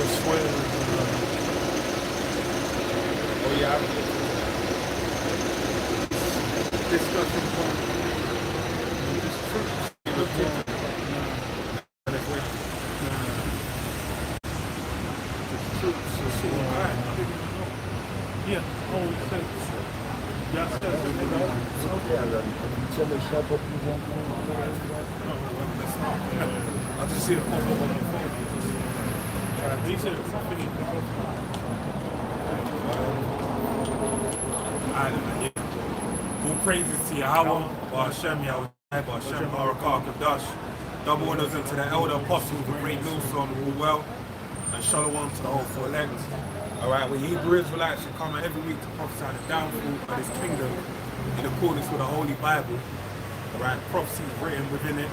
Venezuela. Oh yeah, discussing point. It's true. It's true. Yeah, always says. Yeah, I just see the phone on the phone. He said it's finished. All praises to Yahweh, Hashem, Yahweh, Hashem, Barakah, Kadash. Double honors unto the elder apostles, the great millstone, all well, and shalom to the whole full elect. Alright, we Hebrew Israelites should come every week to prophesy the downfall of this kingdom in accordance with the Holy Bible. Alright, prophecies written within it.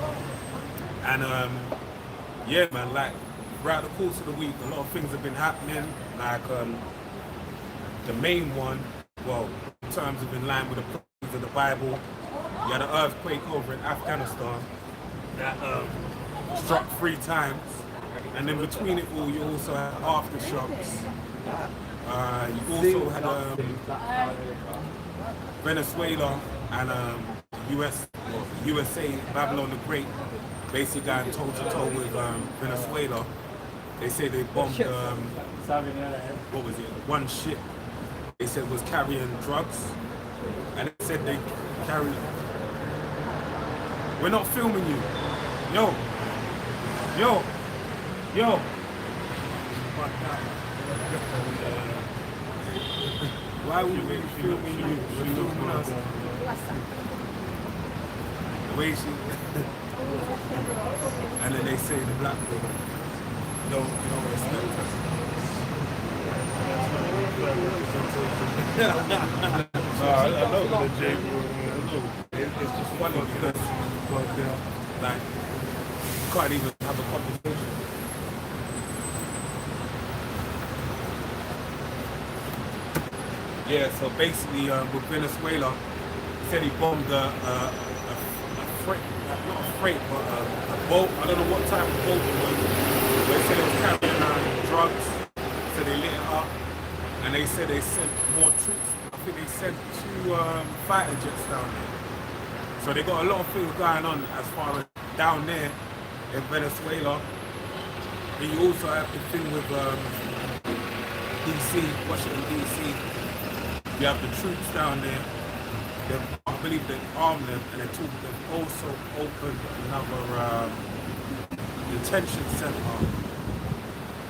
And yeah, man, like throughout the course of the week, a lot of things have been happening. Like the main one, well, in terms of in line with the prophecies of the Bible, you had an earthquake over in Afghanistan that struck 3 times. And in between it all, you also had aftershocks. You also had Venezuela and USA, Babylon the Great, basically got toe-to-toe with Venezuela. They say they bombed, what was it, one ship. They said was carrying drugs. And they said they carried... We're not filming you. Yo. Why would we filming you? We're filming us. The way she... And then they say the black people don't respect us. I know the J. It's just funny because like you can't even have a conversation. Yeah, so basically with Venezuela, he said he bombed a freight, not a freight, but a boat. I don't know what type of boat it was. They said it was carrying drugs, so they lit it up. And they said they sent more troops. I think they sent 2 fighter jets down there. So they got a lot of things going on as far as down there in Venezuela. And you also have the thing with DC, Washington DC. You have the troops down there. I believe they armed them, and they've also opened another detention center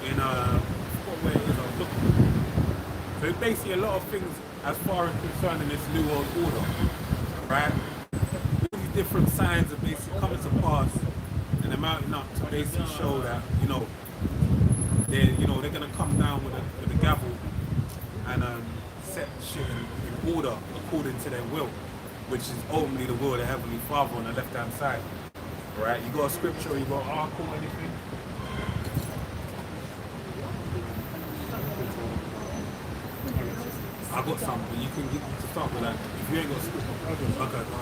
in what way it is I'm looking. So basically a lot of things as far as concerning this new world order, right? All these different signs are basically coming to pass, and they're mounting up to basically show that they're gonna come down with a gavel and set shit in order according to their will, which is ultimately the will of the Heavenly Father on the left hand side. Right? You got a scripture, you got an article, anything? I got something, you can get to start with that. If you ain't got a scripture. Okay, go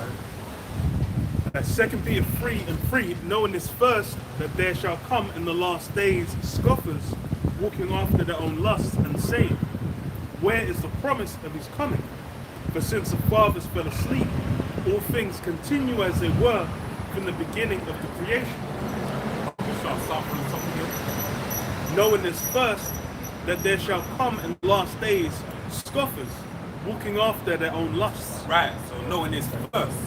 ahead. 2 Peter 3:3, knowing this first, that there shall come in the last days scoffers, walking after their own lusts, and saying, where is the promise of his coming? For since the fathers fell asleep, all things continue as they were from the beginning of the creation. Knowing this first, that there shall come in the last days scoffers, walking after their own lusts. Right, so knowing this first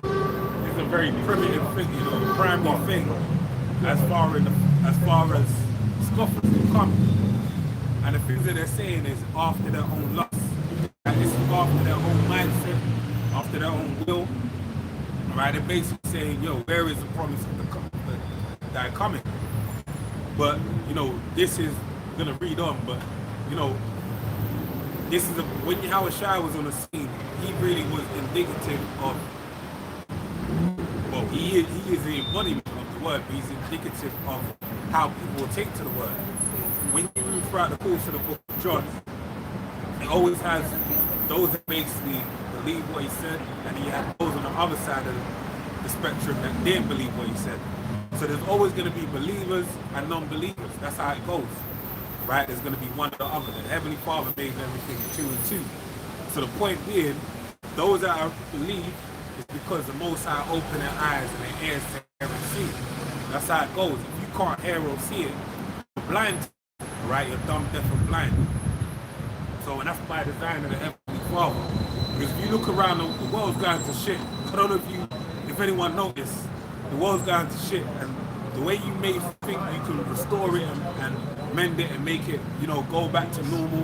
is a very primitive thing, primary thing as far as scoffers will come. And the things that they're saying is after their own lust, and it's after their own mindset, after their own will. Right? They're basically saying, where is the promise of that coming? But this is gonna read on, but this is when Yahweh Shai was on the scene, he really was indicative of, well, he is the embodiment of the word, but he's indicative of how people will take to the word. When you read throughout the course of the book of John, it always has those that basically believe what he said, and he had those on the other side of the spectrum that didn't believe what he said. So there's always going to be believers and non-believers. That's how it goes. right? There's going to be one or the other. The Heavenly Father made everything two and two. So the point being, those that I believe is because the Most High open their eyes and their ears to hear and see. That's how it goes. If you can't hear or see it, you're blind, right? You're dumb, deaf, and blind. So, and that's by design of the Heavenly Father. Because if you look around, the world's going to shit. I don't know if anyone noticed, the world's going to shit, and the way you may think you can restore it and mend it and make it, you know, go back to normal,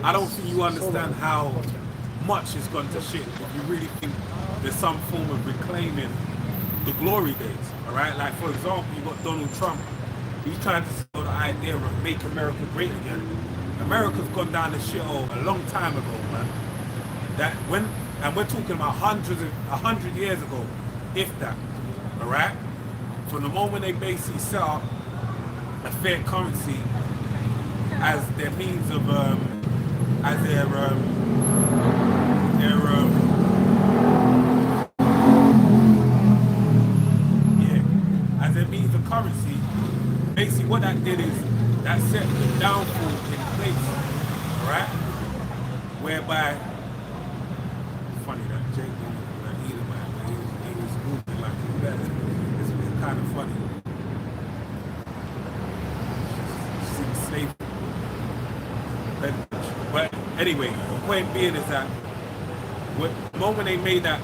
I don't think you understand how much it's gone to shit if you really think there's some form of reclaiming the glory days, all right? Like, for example, you got Donald Trump. He's trying to sell the idea of make America great again. America's gone down the shithole a long time ago, man. And we're talking about 100 years ago, if that, all right? From the moment they basically set up a fair currency as their means of, as their means of currency, basically what that did is that set the downfall in place, all right? Whereby, funny that Jake didn't like either, man, he was moving like he better. It's kind of funny. Seems safe. But anyway, the point being is that the moment they made that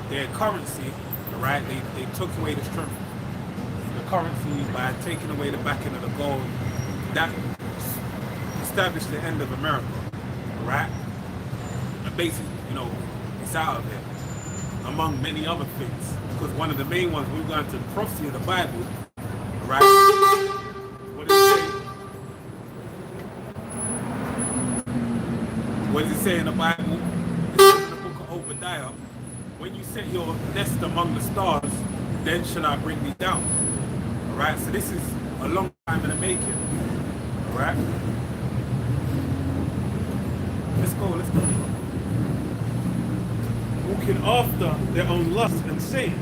their currency, all right, they took away the strength of the currency by taking away the backing of the gold. That established the end of America, all right? And basically, you know, it's out of there, among many other things. Because one of the main ones, we're going to the prophecy of the Bible, all right? What does it say? What does it say in the Bible? It says in the book of Obadiah, when you set your nest among the stars, then shall I bring thee down. All right, so this is a long time in the making. All right, let's go. Walking after their own lust and saying,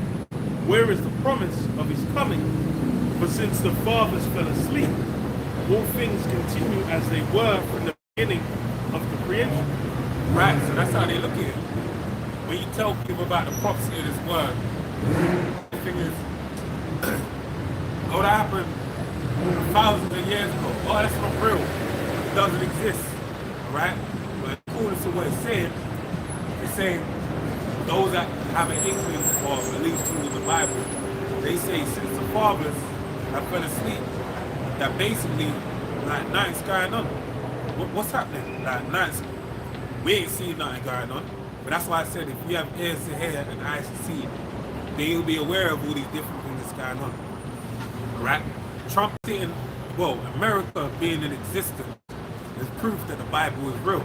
where is the promise of his coming? For since the fathers fell asleep, all things continue as they were from the beginning of the creation. Right, so that's how they look at it. When you tell people about the prophecy of this word, the thing is, what happened thousands of years ago? Oh, that's not real. It doesn't exist. Right? But according to what it's saying those that have an inkling or belief through the Bible, they say since the fathers have fell asleep, that basically like nothing's going on. What's happening? Like nothing's, we ain't seeing nothing going on. But that's why I said if you have ears to hear and eyes to see, then you'll be aware of all these different things that's going on. Right? Trump sitting, well, America being in existence is proof that the Bible is real.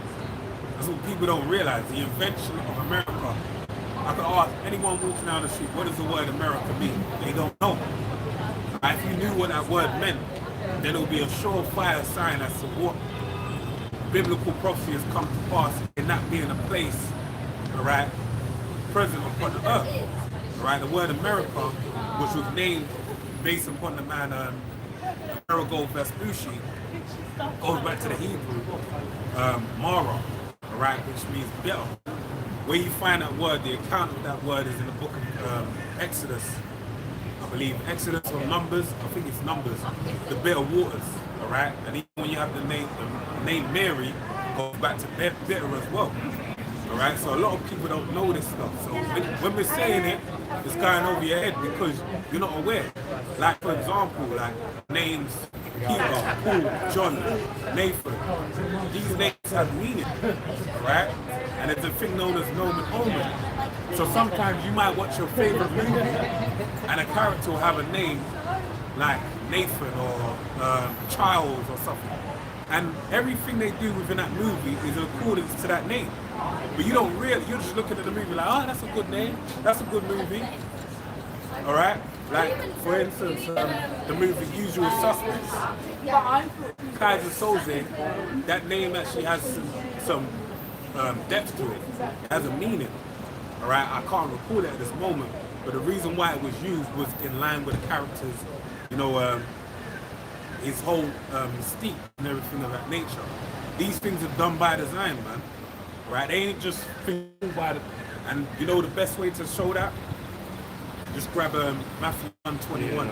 That's what people don't realize. The invention of America. I could ask anyone walking down the street, what does the word America mean? They don't know. If you knew what that word meant, then it would be a surefire sign as to what biblical prophecy has come to pass in that being a place, all right, present upon the earth. All right, the word America, which was named based upon the man Amerigo Vespucci, goes back to the Hebrew Mara, all right, which means bitter. Where you find that word, the account of that word is in the book of Exodus, I believe. Exodus or Numbers, I think it's Numbers, the bitter waters, all right? And even when you have the name Mary, goes back to bitter as well, all right? So a lot of people don't know this stuff. So when we're saying it, it's going over your head because you're not aware. Like, for example, like names Peter, Paul, John, Nathan. These names have meaning, right? And it's a thing known as nomen omen. So sometimes you might watch your favorite movie and a character will have a name like Nathan or Charles or something. And everything they do within that movie is in accordance to that name. But you don't really, you're just looking at the movie like, oh, that's a good name, that's a good movie. All right? Like, for instance, the movie Usual Suspects. Kaiser Soze, that name actually has some depth to it. It has a meaning. All right? I can't recall it at this moment, but the reason why it was used was in line with the characters, you know, his whole mystique and everything of that nature. These things are done by design, man. Right? They ain't just things by the. And you know the best way to show that? Just grab Matthew 1:21.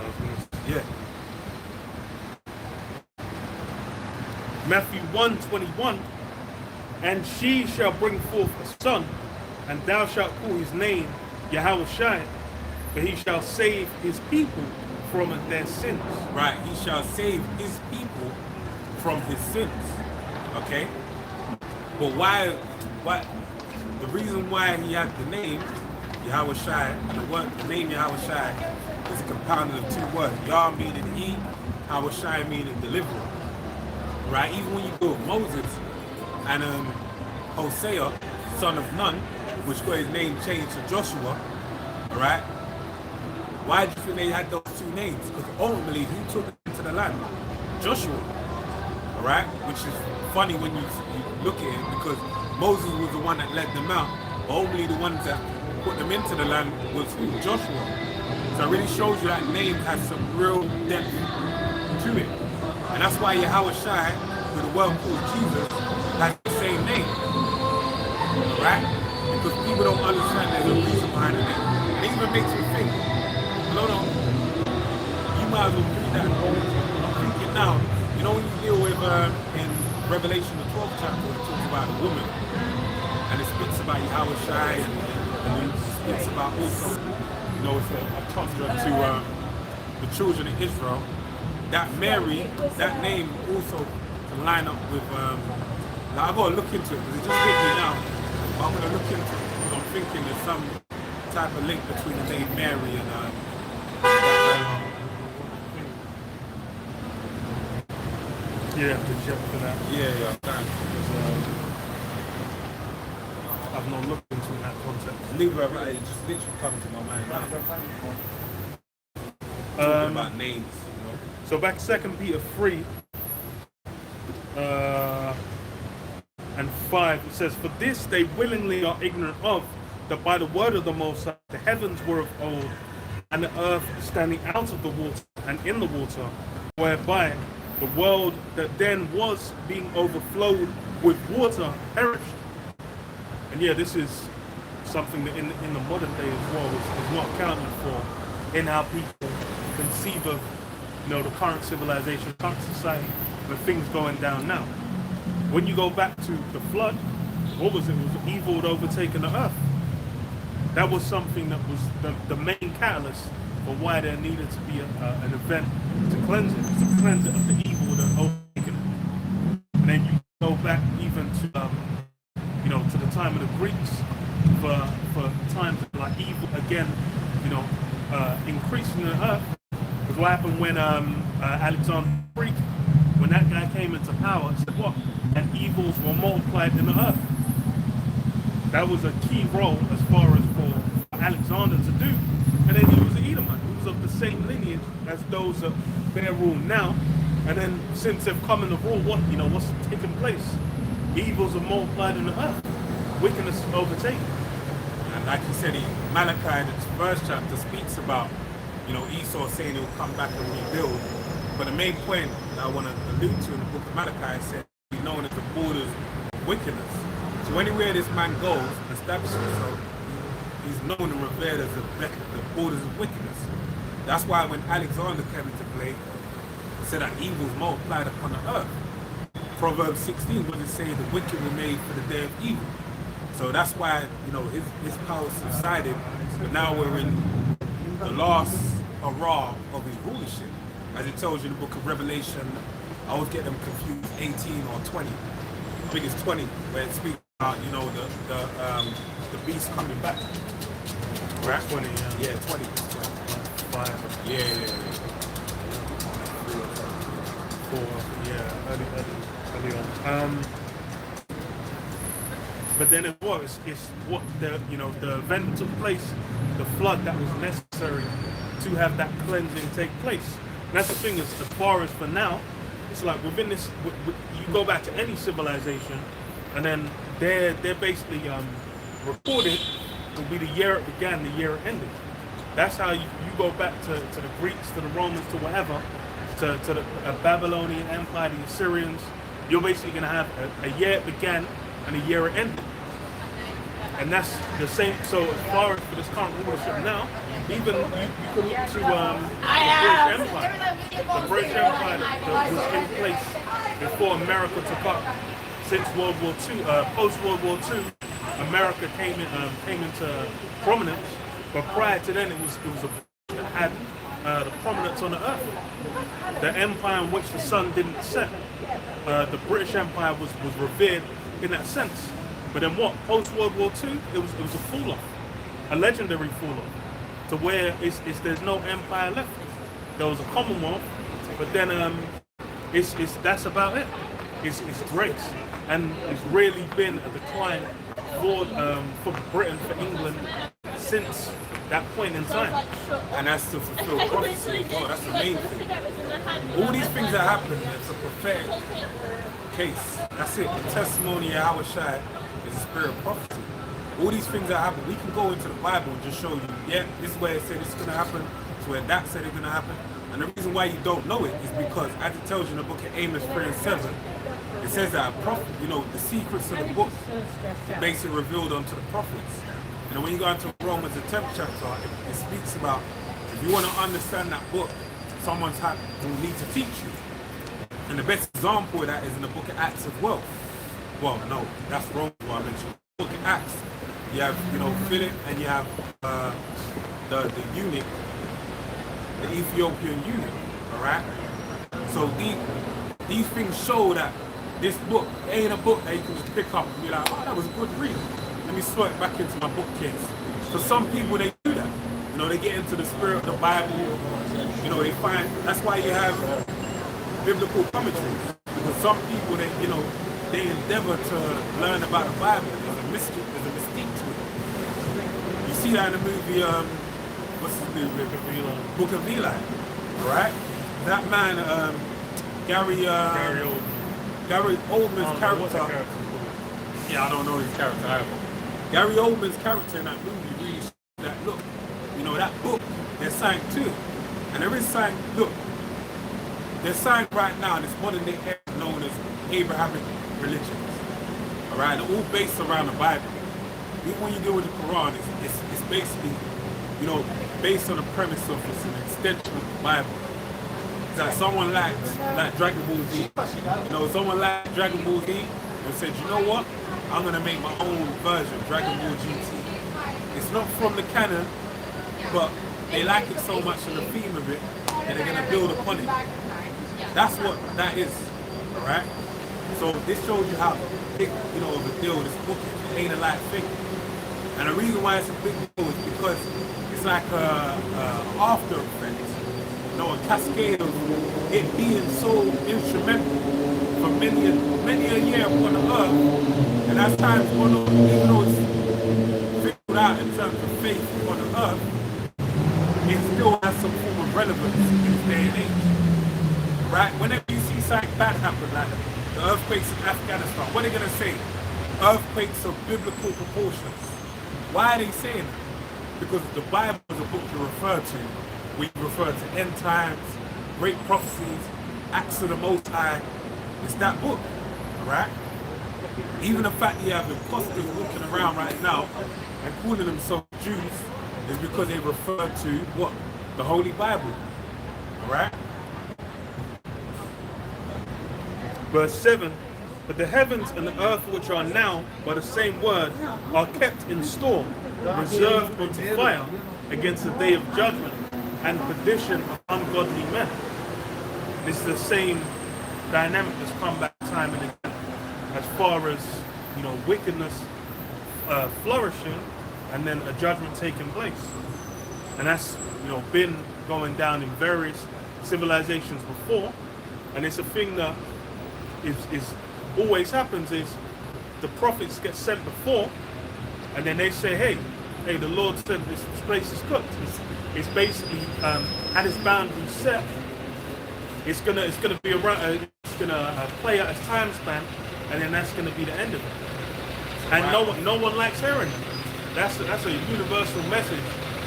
Yeah. Matthew 1:21, and she shall bring forth a son, and thou shalt call his name Yahushua, for he shall save his people from their sins. Right, he shall save his people from his sins. Okay? But why the reason why he had the name Yahushua, and the name Yahushua is compounded of two words. Yah meaning he, Yahushua meaning deliverer. Right? Even when you go with Moses and Hosea, son of Nun, which got his name changed to Joshua, right? Why do you think they had those two names? Because ultimately, who took them into the land? Joshua, all right? Which is funny when you look at it, because Moses was the one that led them out, but ultimately the ones that put them into the land was who? Joshua. So it really shows you that name has some real depth to it. And that's why Yahushua, with the world called Jesus, has the same name, right? Because people don't understand there's a reason behind the name. And it even makes me think, hold on, you might as well read that. I'm thinking now, you know when you deal with, in Revelation the 12th chapter, it talks about the woman, and it speaks about Yahushua, and then it speaks about also, you know, it's a contra to the children of Israel. That Mary, that name also can line up with, now I've got to look into it because it just hit me now, but I'm going to look into it because I'm thinking there's some type of link between the name Mary and You have to check for that. yeah, thanks. I've not looked into that concept. Leave it right, it just literally comes to my mind now. Talking about names, you know. So back 2 Peter 3 and 5, it says, for this they willingly are ignorant of, that by the word of the Most High the heavens were of old, and the earth standing out of the water and in the water, whereby the world that then was being overflowed with water perished. And yeah, this is something that in the modern day as well is not accounted for in how people conceive of, you know, the current civilization, current society, with things going down now. When you go back to the flood, what was it? It was evil had overtaken the earth. That was something that was the main catalyst for why there needed to be an event to cleanse it of the evil that had overtaken it. And then you go back even to, you know, to the time of the Greeks, for times like evil again, you know, increasing the earth. Because what happened when Alexander the Greek, when that guy came into power, said what? And evils were multiplied in the earth. That was a key role as far as for Alexander to do. And then he was an Edomite. He was of the same lineage as those that bear rule now. And then since they've come in the rule, what's taken place? Evils are multiplied in the earth. Wickedness is overtaken. And like you said, Malachi in its first chapter speaks about, you know, Esau saying he'll come back and rebuild. But the main point that I want to allude to in the book of Malachi said he's known as the borders of wickedness. So anywhere this man goes and establishes himself, he's known and revered as the borders of wickedness. That's why when Alexander came into play, he said that evils multiplied upon the earth. Proverbs 16 was it say the wicked were made for the day of evil. So that's why, you know, his power subsided, but now we're in the last hurrah of his rulership. As it tells you in the book of Revelation, I always get them confused, 18 or 20. I think it's 20, where it speaks about, you know, the beast coming back. Right? 20, yeah, 20. 5. Yeah. 4, yeah, early on. But then it's what the event that took place, the flood that was necessary to have that cleansing take place. And that's the thing, as far as for now, it's like within this, you go back to any civilization, and then they're basically recorded will be the year it began, the year it ended. That's how you go back to the Greeks, to the Romans, to whatever, to the Babylonian Empire, the Assyrians. You're basically going to have a year it began and a year it ended. And that's the same. So as far as for this current rulership now, even you can look to the British Empire. The British Empire that was in place before America took up. Since World War II, post World War II, America came into prominence. But prior to then, it was a that had the prominence on the earth. The empire in which the sun didn't set. The British Empire was revered in that sense. But then what? Post World War II, it was a fall off, a legendary fall off, to where there's no empire left. There was a Commonwealth, but then that's about it. It's breaks, and it's really been a decline for Britain, for England, since that point in time. And that's to fulfill prophecy. Oh, that's the main thing. All these things that happen, it's a prophetic case. That's it. The testimony of Howard Shai is a spirit of prophecy. All these things that happen, we can go into the Bible and just show you, yeah, this is where it said it's going to happen, it's where that said it's going to happen. And the reason why you don't know it is because, as it tells you in the book of Amos 3 and 7, it says that a prophet, the secrets of the book are basically revealed unto the prophets. And when you go into Romans, the 10th chapter, it speaks about, if you want to understand that book, someone's will need to teach you. And the best example of that is in the book of Acts as well. Well, no, that's Romans what I mentioned. The book of Acts, you have, Philip, and you have the eunuch, the Ethiopian eunuch, all right? So these things show that this book ain't a book that you can just pick up and be like, oh, that was a good read. Let me slot it back into my bookcase. For some people, they do that. They get into the spirit of the Bible. They find, that's why you have biblical commentaries. Because some people, they endeavor to learn about the Bible. There's a mystique to it. You see that in the movie, what's his movie? Book of Eli. Right? That man, Gary Oldman's character. Yeah, I don't know his character either. Gary Oldman's character in that movie really showed that, look, that book, there's something to it. And there is something, look, there's something right now in this modern day era known as Abrahamic religions. All right, they're all based around the Bible. Even when you deal with the Quran, it's basically, based on the premise of it's an extension of the Bible. It's like someone like Dragon Ball Z. Someone like Dragon Ball Z and said, you know what? I'm gonna make my own version, Dragon Ball GT. It's not from the canon, but they like it so much in the theme of it, and they're gonna build upon it. That's what that is, all right? So this shows you how big, of a deal this book is. It ain't a light thing. And the reason why it's a big deal is because it's like a after effect, a cascade of it being so instrumental for many a year upon the earth. And as time's gone on, even though it's figured out in terms of faith upon the earth, it still has some form of relevance in this day and age. Right? Whenever you see something bad happen, like the earthquakes in Afghanistan, what are they going to say? Earthquakes of biblical proportions. Why are they saying that? Because the Bible is a book you refer to. We refer to end times, great prophecies, acts of the Most High. It's that book, right? Even the fact that you have imposters walking around right now and calling themselves Jews is because they refer to what? The Holy Bible, right? Verse 7, but the heavens and the earth which are now by the same word are kept in store, reserved unto fire against the day of judgment and perdition of ungodly men. This is the same dynamic that's come back time and again as far as wickedness flourishing and then a judgment taking place. And that's been going down in various civilizations before, and it's a thing that is always happens is the prophets get sent before, and then they say, hey, the Lord said this place is cooked. It's basically at its boundary set. It's gonna be around. It's gonna play out its time span, and then that's gonna be the end of it. And no one likes hearing it. That's a universal message.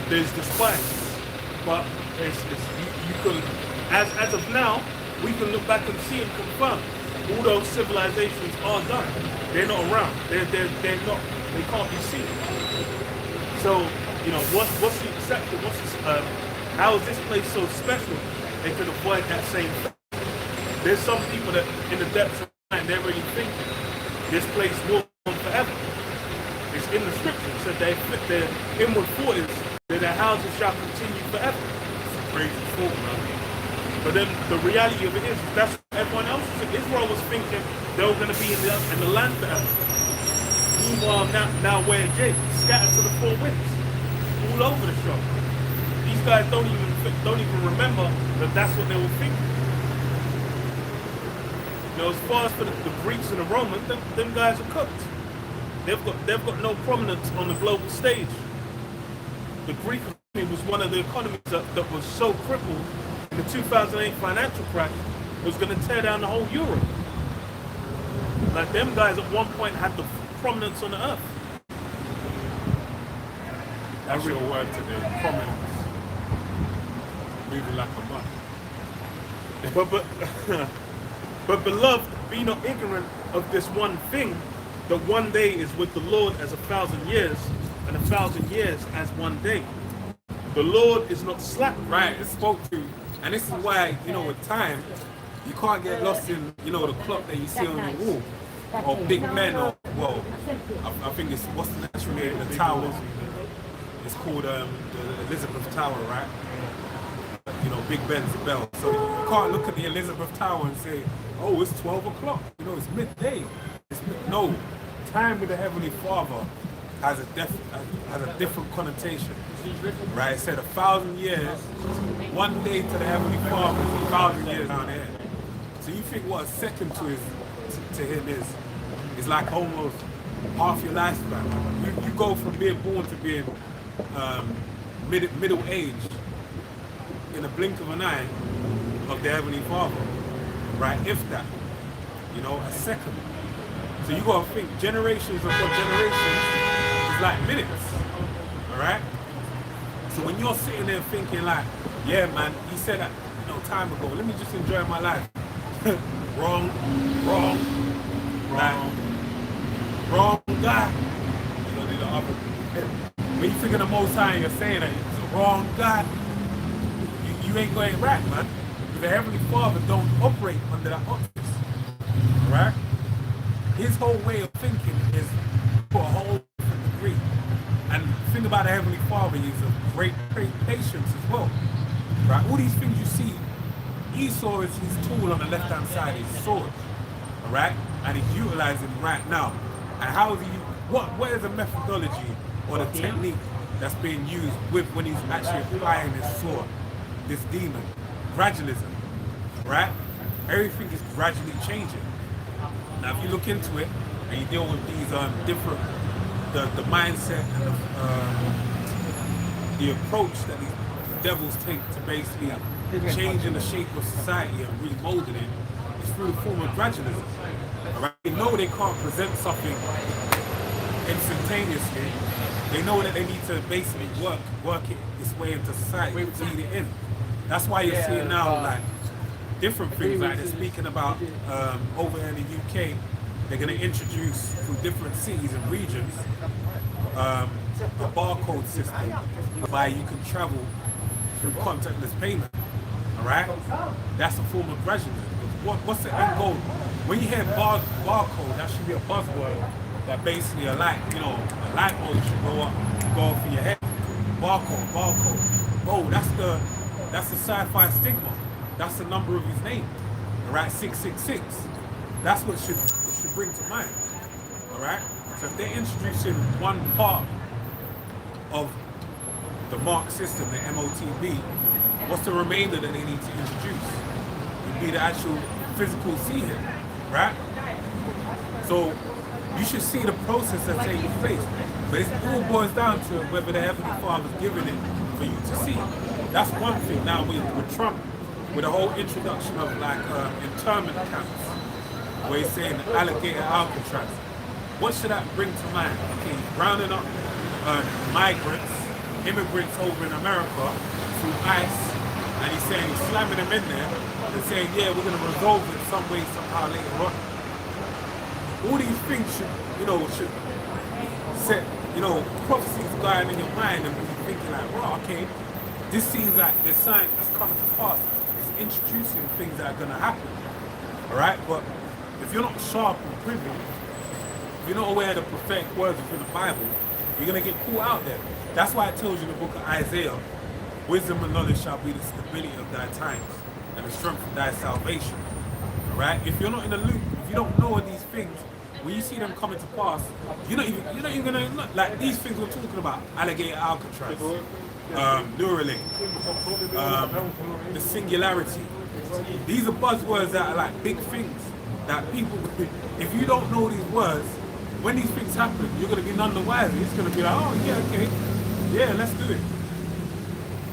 There's despite, but you can as of now, we can look back and see and confirm all those civilizations are done. They're not around. They're not. They can't be seen. So what's the exception? How is this place so special? They can avoid that same thing. There's some people that in the depths of mind they're really thinking this place will go on forever. It's in the scripture. It said their inward thought is that their houses shall continue forever. It's a crazy thought, man. But then the reality of it is that's what everyone else was. Israel was thinking they were going to be in the land forever. Meanwhile, now where Jake scattered to the four winds, all over the shop. These guys don't even remember that that's what they were thinking. As far as for the Greeks and the Romans, them guys are cooked. They've got no prominence on the global stage. The Greek economy was one of the economies that was so crippled in the 2008 financial crash, it was going to tear down the whole Europe. Like them guys at one point had the prominence on the earth. That's your word today, prominence. Moving like a mud. But beloved, be not ignorant of this one thing, that one day is with the Lord as 1,000 years, and 1,000 years as one day. The Lord is not slack. Right, it spoke to, and this is why, with time, you can't get lost in, the clock that you see on the wall, or big men, or, well, I think it's, what's the natural name, the tower. It's called the Elizabeth Tower, right? Big Ben's bell. So you can't look at the Elizabeth Tower and say, oh, it's 12 o'clock. It's midday. No, time with the Heavenly Father has a different connotation. Right? It said 1,000 years, one day to the Heavenly Father is 1,000 years down here. So you think what a second to him is like almost half your lifespan. You go from being born to being middle age in a blink of an eye of the Heavenly Father, right? If that, a second. So you gotta think generations upon generations is like minutes, all right? So when you're sitting there thinking like, yeah, man, he said that time ago. Let me just enjoy my life. wrong guy. The other. When you think of the Most High, you're saying that it's the wrong guy. You ain't going right, man. The Heavenly Father don't operate under that office, right? His whole way of thinking is for a whole different degree. And the thing about the Heavenly Father is a great patience as well, right? All these things you see, Esau is his tool on the left-hand side, his sword, all right? And he's utilizing it right now. And how is he? What is the methodology or the technique that's being used with when he's actually applying his sword? This demon, gradualism, right? Everything is gradually changing. Now, if you look into it and you deal with these different, the mindset and the approach that these devils take to basically changing the shape of society and remolding it, it's through the form of gradualism. All right? They know they can't present something instantaneously. They know that they need to basically work it its way into society, feed it in. That's why you're seeing now like different things, like they're speaking about over in the UK, they're going to introduce through different cities and regions a barcode system whereby you can travel through contactless payment. All right, that's a form of gradualism. What's the end goal? When you hear barcode, that should be a buzzword that basically a light bulb should go off in your head. Barcode. Oh, that's the sci-fi stigma. That's the number of his name. All right, 666. That's what should bring to mind. All right. So if they're introducing one part of the mark system, the MOTB, what's the remainder that they need to introduce? Would be the actual physical seeing, right? So you should see the process that's taking place. But it all boils down to whether the Heavenly Father's giving it for you to see. That's one thing. Now with Trump, with the whole introduction of like internment camps, where he's saying alligator Alcatraz, what should that bring to mind? Okay, he's rounding up immigrants over in America through ICE and he's saying he's slamming them in there and saying, yeah, we're going to resolve it some way, somehow later on. All these things should set, prophecies going in your mind and you're thinking like, well, okay, this seems like there's sign that's coming to pass. It's introducing things that are going to happen. All right, but if you're not sharp and privy, if you're not aware of the prophetic words within the Bible, you're going to get caught out there. That's why it tells you in the book of Isaiah, wisdom and knowledge shall be the stability of thy times and the strength of thy salvation. All right, if you're not in the loop, if you don't know these things, when you see them coming to pass, you're not even gonna like these things we're talking about. Alligator Alcatraz, Neuralink, the singularity. These are buzzwords that are like big things that people. If you don't know these words, when these things happen, you're gonna be none the wiser. It's gonna be like, oh yeah, okay, yeah, let's do it.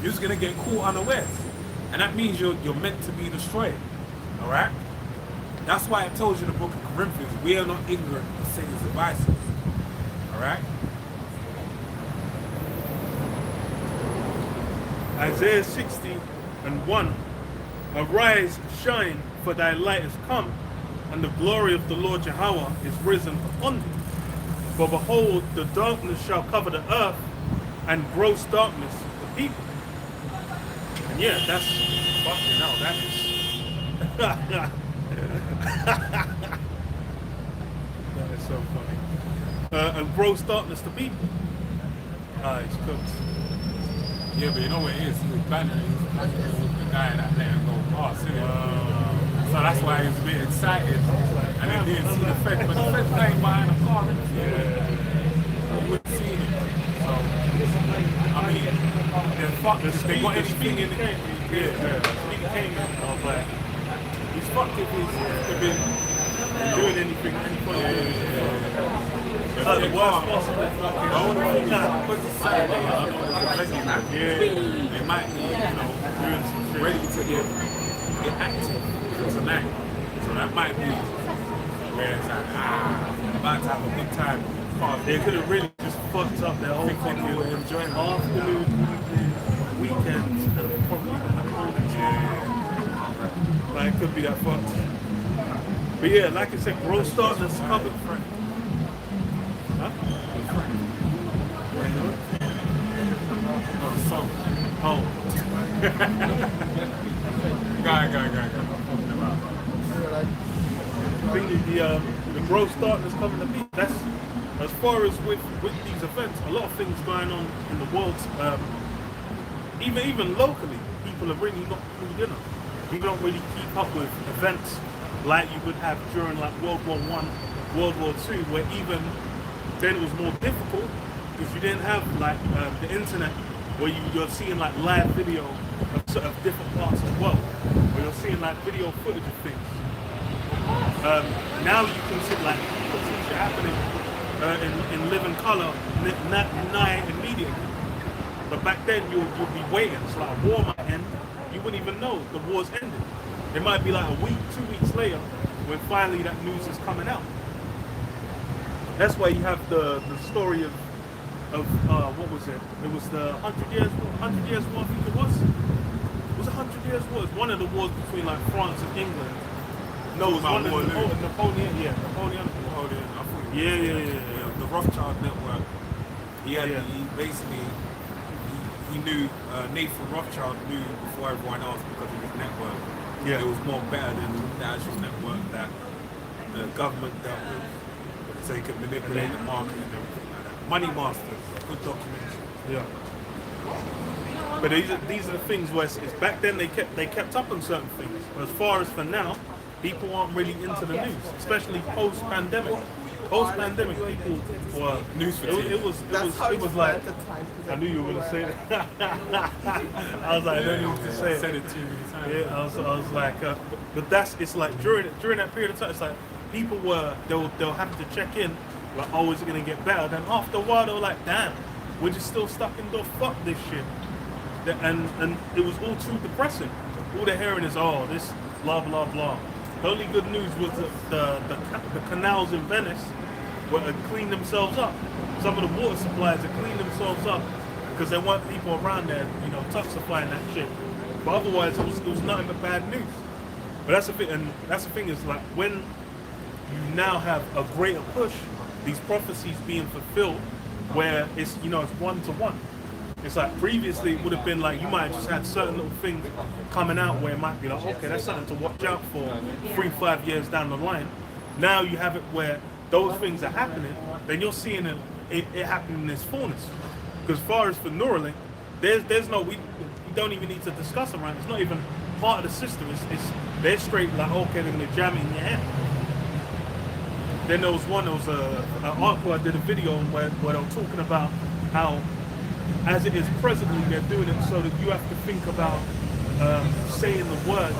You're just gonna get caught unawares, and that means you're meant to be destroyed. All right. That's why it tells you in the book of Corinthians, we are not ignorant of Satan's devices. Alright? Isaiah 60:1. Arise, shine, for thy light is come, and the glory of the Lord Jehovah is risen upon thee. For behold, the darkness shall cover the earth, and gross darkness the people. And yeah, that's fucking hell, that is. That is so funny. And gross darkness to people. It's cooked. Yeah, but you know what it is? He was banner. He was the guy that let him go past, isn't it? So that's why he was a bit excited. And then didn't see the feds. But the feds playing behind the car, yeah. He wouldn't see it. So, I mean, they're fucked. They got anything in it. Yeah. Speaker came in. I was like, he's fucked if he's been doing anything. The worst possible fucking. They might be, doing some shit. Ready to get active for tonight. So that might be where it's like, about to have a good time. They could have really just fucked up their whole fucking enjoying afternoon, weekends, and probably like, it could be that fucked. But yeah, like I said, gross darkness covered. Huh? Oh. Go. I think the gross darkness coming to people. That's as far as with these events. A lot of things going on in the world. Even locally, people are really not clued in on. You don't really keep up with events like you would have during like World War I, World War II, where even then it was more difficult because you didn't have like the internet where you're seeing like live video of sort of different parts of the world, where you're seeing like video footage of things. Now you can see like shit happening in living color, nigh immediately. But back then you'll be waiting. It's like a war might end. You wouldn't even know the war's ended. It might be like a week, 2 weeks later when finally that news is coming out. That's why you have the story of what was it? It was the 100 Years War, I think it was. It was 100 Years War. It was one of the wars between like France and England. No, it was one of Napoleon. Yeah, Napoleon. I think Yeah. The Rothschild network. He basically he knew Nathan Rothschild knew before everyone else because of his network. Yeah. It was more better than the actual network that the government dealt with, so he could manipulate the market and everything like that. Money Masters, good documentary. Yeah. But these are the things where it's back then they kept up on certain things. But as far as for now, people aren't really into the news, especially post-pandemic. Post-pandemic, people were news fatigue. It was like I knew you were gonna say that. I was like, I don't need to say it. Said it too many times. Yeah, I was like, but it's like during that period of time, it's like people they'll have to check in, like, oh, is it gonna get better? Then after a while, they were like, damn, we're just still stuck indoors. Fuck this shit. And it was all too depressing. All they're hearing is, oh, this blah blah blah. The only good news was the canals in Venice were cleaned themselves up. Some of the water supplies had cleaned themselves up because there weren't people around there, toxifying that shit. But otherwise, it was nothing but bad news. But that's the thing, and that's the thing is like when you now have a greater push, these prophecies being fulfilled, where it's it's one to one. It's like previously it would have been like you might have just had certain little things coming out where it might be like, okay, that's something to watch out for 3-5 years down the line. Now you have it where those things are happening, then you're seeing it happening in its fullness. Because as far as for Neuralink, there's no we don't even need to discuss them, right? It's not even part of the system. It's they're straight like, okay, they're gonna jam it in your head. Then there was an article I did a video on where they were talking about how, as it is presently, they're doing it so that you have to think about saying the words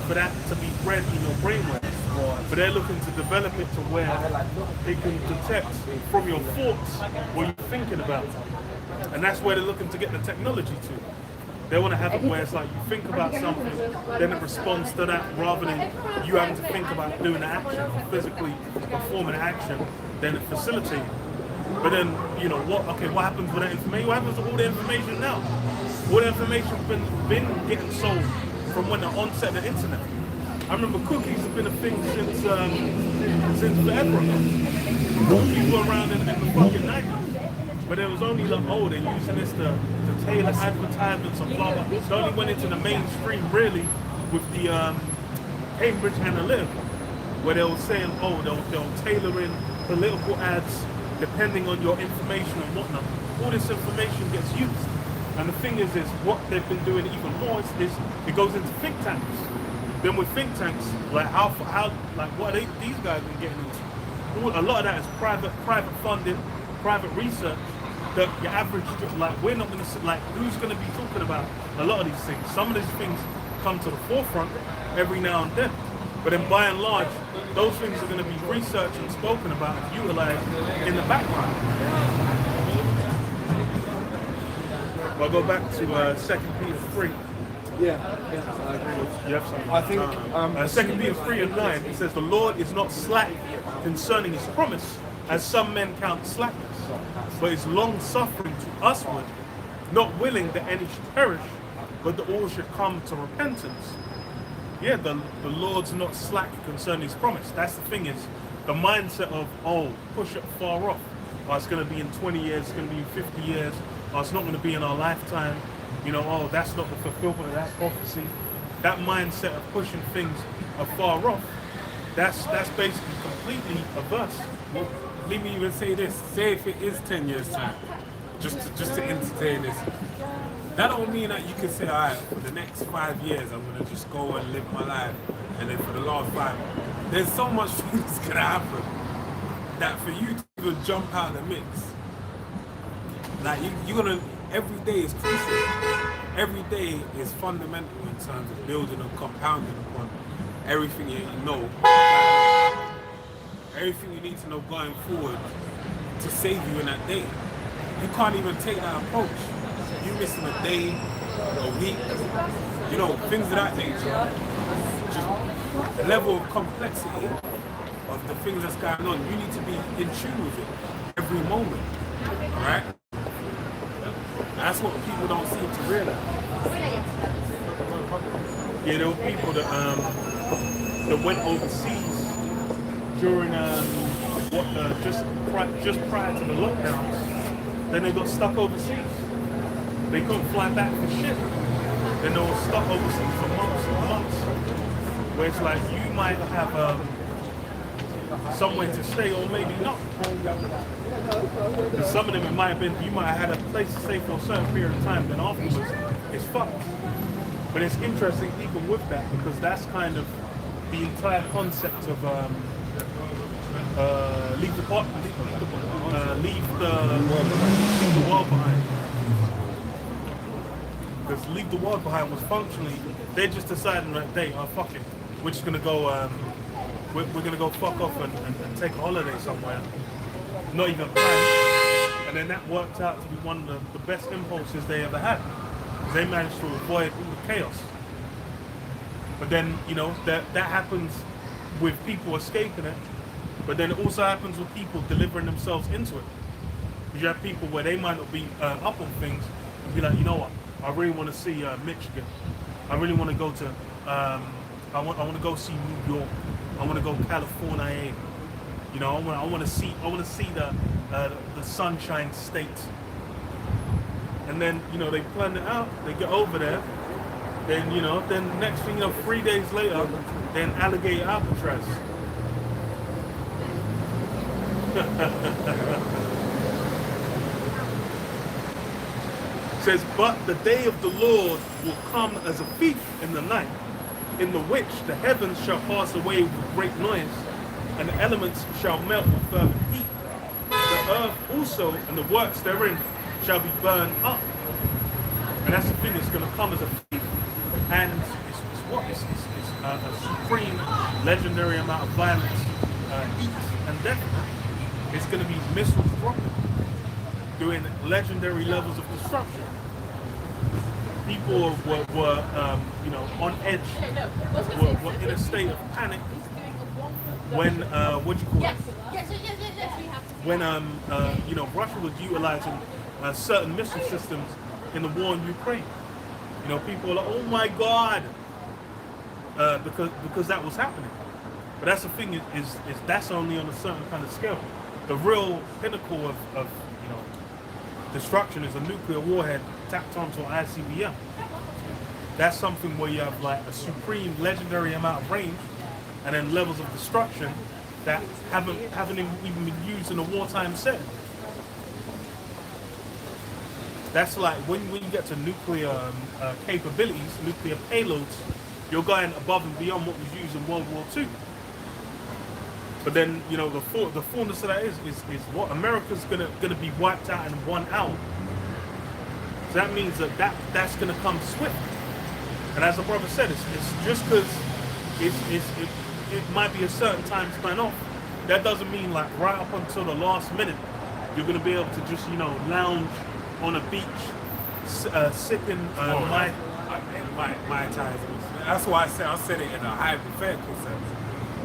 for that to be bred in your brainwaves. But they're looking to develop it to where it can detect from your thoughts what you're thinking about. And that's where they're looking to get the technology to. They want to have it where it's like you think about something, then it responds to that rather than you having to think about doing the action or physically performing the action, then it facilitates. But then, what happens with that information? What happens with all the information now? All the information's been getting sold from when the onset of the internet. I remember cookies have been a thing since forever. Cookies were around in the fucking 90s. But it was only like, they're using this to tailor advertisements and blah, blah. It only went into the mainstream really with the Cambridge Analytica, where they were saying, they'll tailor in political ads depending on your information and whatnot. All this information gets used. And the thing is what they've been doing even more is it goes into think tanks. Then with think tanks, like what are these guys been getting into? A lot of that is private funding, private research. That your average, we're not going to, who's going to be talking about a lot of these things? Some of these things come to the forefront every now and then. But then by and large, those things are going to be researched and spoken about and utilized in the background. I'll go back to 2 Peter 3. Yeah, I agree with You have something? I think 2 Peter 3 and 9, it says, the Lord is not slack concerning his promise, as some men count slackness, but is long-suffering to usward, not willing that any should perish, but that all should come to repentance. Yeah, the Lord's not slack concerning his promise. That's the thing, is the mindset of, push it far off. It's going to be in 20 years, it's going to be in 50 years, it's not going to be in our lifetime. That's not the fulfillment of that prophecy. That mindset of pushing things afar off, that's basically completely averse. Well, let me even say this. Say if it is 10 years time, just to entertain this. That don't mean that you can say, all right, for the next 5 years, I'm going to just go and live my life. And then for the last 5, there's so much things going to happen that for you to even jump out of the mix, you're going to, every day is crucial. Every day is fundamental in terms of building and compounding upon everything you know. Everything you need to know going forward to save you in that day. You can't even take that approach. You missing a day, a week, things of that nature. Just the level of complexity of the things that's going on. You need to be in tune with it every moment. Alright? That's what people don't seem to realize. Yeah, there were people that went overseas during just prior to the lockdowns. Then they got stuck overseas. They couldn't fly back for shit. Then they were stuck overseas for months and months. Where it's like you might have somewhere to stay or maybe not. And some of them, it might have been, you might have had a place to stay for a certain period of time, then afterwards it's fucked. But it's interesting even with that, because that's kind of the entire concept of leave the world behind. Because leave the world behind was functionally, they're just deciding that day, fuck it, we're just gonna go, we're gonna go fuck off and take a holiday somewhere, not even planned. And then that worked out to be one of the best impulses they ever had. They managed to avoid all the chaos. But then, that happens with people escaping it, but then it also happens with people delivering themselves into it. You have people where they might not be up on things and be like, you know what, I really want to see Michigan. I really want to go to. I want to go see New York. I want to go California. You know, I want to see the Sunshine State. And then, you know, they plan it out. They get over there. Then, you know, then next thing you know, 3 days later, then Alligator Alcatraz. Says, but the day of the Lord will come as a thief in the night, in the which the heavens shall pass away with great noise, and the elements shall melt with fervent heat. The earth also and the works therein shall be burned up. And that's the thing, it's going to come as a thief. And it's a supreme, legendary amount of violence, heat, and death. It's going to be missiles dropping, doing legendary levels of destruction. People were you know, on edge, were in a state of panic when, what do you call it? When, you know, Russia was utilizing certain missile systems in the war in Ukraine. You know, people are like, oh my God, because that was happening. But that's the thing is that's only on a certain kind of scale. The real pinnacle of you know, destruction is a nuclear warhead tapped onto an ICBM. That's something where you have like a supreme, legendary amount of range, and then levels of destruction that haven't even been used in a wartime setting. That's like when you get to nuclear capabilities, nuclear payloads, you're going above and beyond what was used in World War II. But then, you know, the fullness of that is what America's gonna be wiped out in 1 hour. So that means that's gonna come swift. And as the brother said, it's just because it might be a certain time span off. That doesn't mean like right up until the last minute you're gonna be able to just, you know, lounge on a beach, sipping my time. That's why I said it in a hypothetical sense.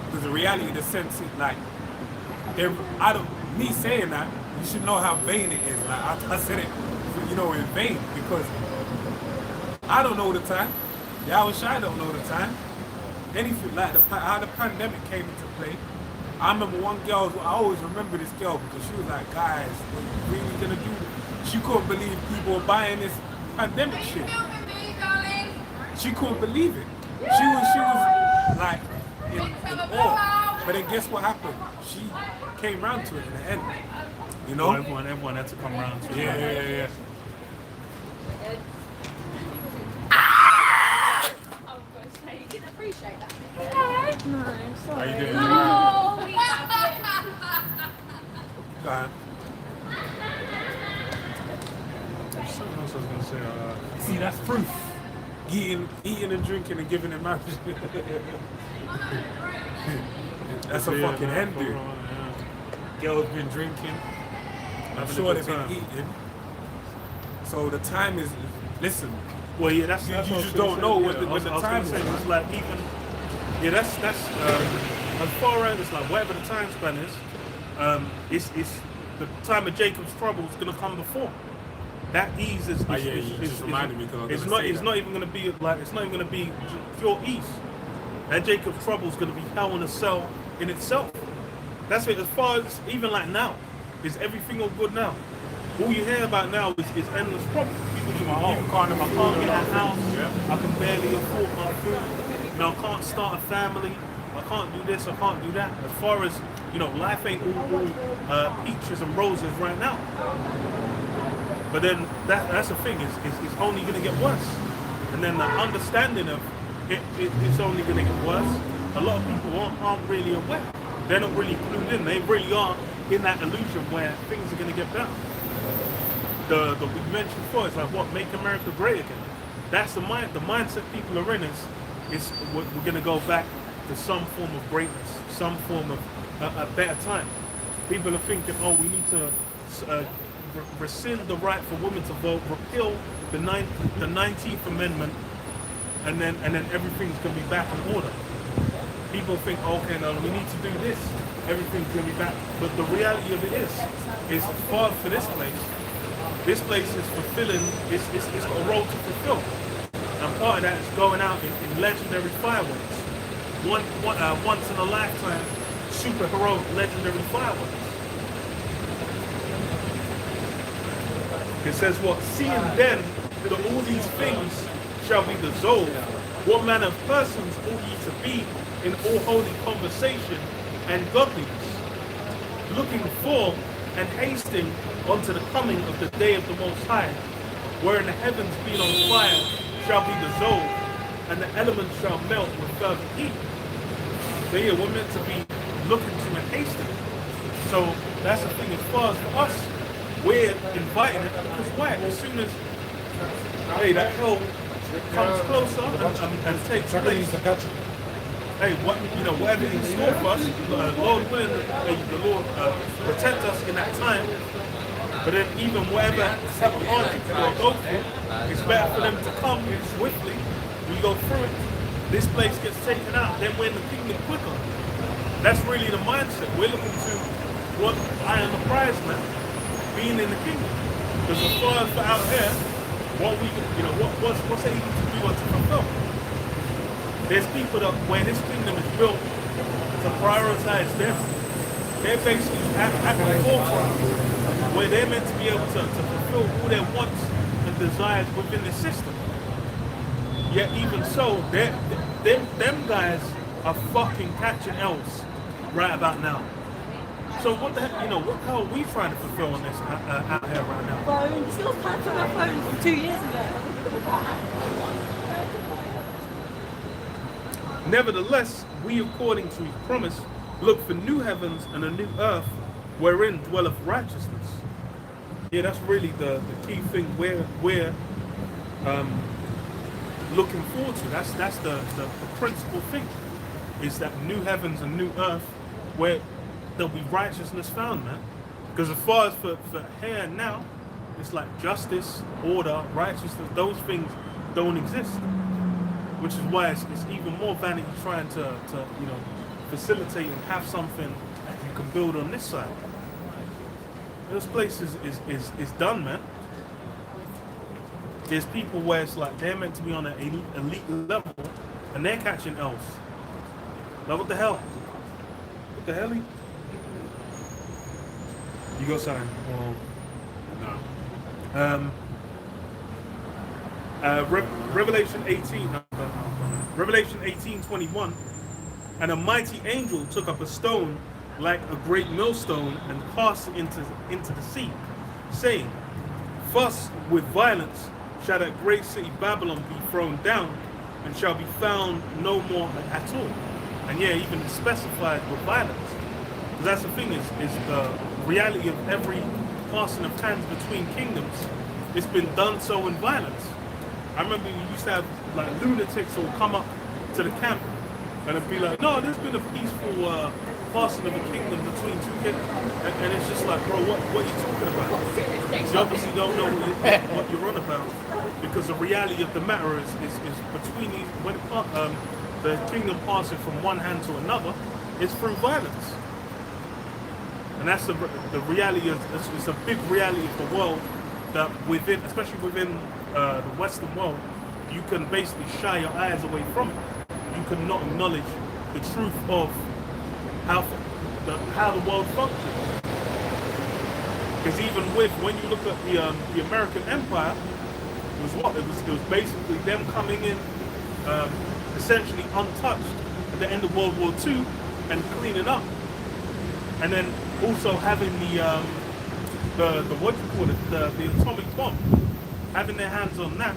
Because the reality, the sense, is like, out of me saying that, you should know how vain it is. Like I said it, you know, in vain, because I don't know the time. Y'all I don't know the time. Anything like how the pandemic came into play. I remember one girl. I always remember this girl because she was like, "Guys, what are you really gonna do?" She couldn't believe people were buying this pandemic shit. She couldn't believe it. She was like in awe. But then guess what happened? She came round to it in the end. You know? Well, everyone had to come around to it. Yeah. You didn't appreciate that. No, How sorry. you doing? Oh, we have Go ahead. Something else I was gonna say. See, that's proof. Eating and drinking and giving in marriage. That's a fucking end, dude. Girls been drinking. I'm sure they've been eating. So the time is, listen. Well, yeah, that's You what I was just gonna don't say. know Yeah, when the I was time gonna is. say, it's like even, yeah, that's as far as it's like whatever the time span is, it's the time of Jacob's trouble is gonna come before. That ease is just reminded me because I was it's gonna not say it's that. not even gonna be like it's not even gonna be pure ease. That Jacob's trouble is gonna be hell in a cell in itself. That's it. As far as even like now, is everything all good now? All you hear about now is endless problems. People just I can't get a house. Yeah. I can barely afford my food. You know, I can't start a family. I can't do this. I can't do that. As far as you know, life ain't all peaches and roses right now. But then that's the thing is it's only going to get worse. And then the understanding of it's only going to get worse. A lot of people aren't really aware. They're not really clued in. They really are in that illusion where things are going to get better. The we mentioned before, it's like what make America great again. That's the mindset people are in is we're going to go back to some form of greatness, some form of a better time. People are thinking, oh, we need to rescind the right for women to vote, repeal the 19th Amendment, and then everything's going to be back in order. People think, okay, no, we need to do this. Everything's going to be back. But the reality of it is far for this place. This place is fulfilling. It's got a role to fulfill. And part of that is going out in legendary fireworks. Once in a lifetime, superheroic legendary fireworks. It says what? Seeing then that all these things shall be dissolved, what manner of persons ought ye to be in all holy conversation and godliness, looking for and hasting unto the coming of the day of the Most High, wherein the heavens being on fire shall be dissolved, and the elements shall melt with fervent heat. So yeah, we're meant to be looking to and hasting. So that's the thing as far as for us, we're inviting it because why? As soon as that hell comes closer and takes place, whatever in store for us, Lord willing, the Lord protect us in that time. But then even whatever type of hardship we'll go through, it's better for them to come swiftly. We go through it, this place gets taken out, then we're in the kingdom quicker. That's really the mindset. We're looking to what I am the prize, man, being in the kingdom. Because as far as for out here, what's able to do or to fulfill? There's people that where this kingdom is built to prioritize them. They're basically at the forefront where they're meant to be able to fulfill all their wants and desires within the system. Yet even so, them guys are fucking catching L's right about now. So what the heck, what the hell are we trying to fulfill on this out here right now? Phone, still cancel my phone from 2 years ago. Nevertheless, we according to his promise look for new heavens and a new earth wherein dwelleth righteousness. Yeah, that's really the key thing we're looking forward to. That's the principal thing, is that new heavens and new earth where there'll be righteousness found, man. Because as far as for here and now, it's like justice, order, righteousness, those things don't exist. Which is why it's even more vanity trying to facilitate and have something that you can build on this side. This place is done, man. There's people where it's like they're meant to be on an elite level and they're catching L's. Now what the hell? What the hell? You got something? No. Revelation 18:21, and a mighty angel took up a stone like a great millstone and cast it into the sea, saying, thus with violence shall that great city Babylon be thrown down, and shall be found no more at all. And yeah, even specified with violence. Because that's the thing, is the reality of every passing of hands between kingdoms. It's been done so in violence. I remember we used to have like lunatics who would come up to the camp and it'd be like, no, there's been a peaceful passing of a kingdom between two kingdoms. And it's just like, bro, what are you talking about? You obviously don't know what you're on about. Because the reality of the matter is between these, when the kingdom passes from one hand to another, it's through violence. And that's the reality of, it's a big reality of the world that within, especially within the Western world, you can basically shy your eyes away from it. You cannot acknowledge the truth of how the world functions. Because even when you look at the American Empire, it was basically them coming in essentially untouched at the end of World War II and cleaning up, and then also having the what you call it, the atomic bomb, having their hands on that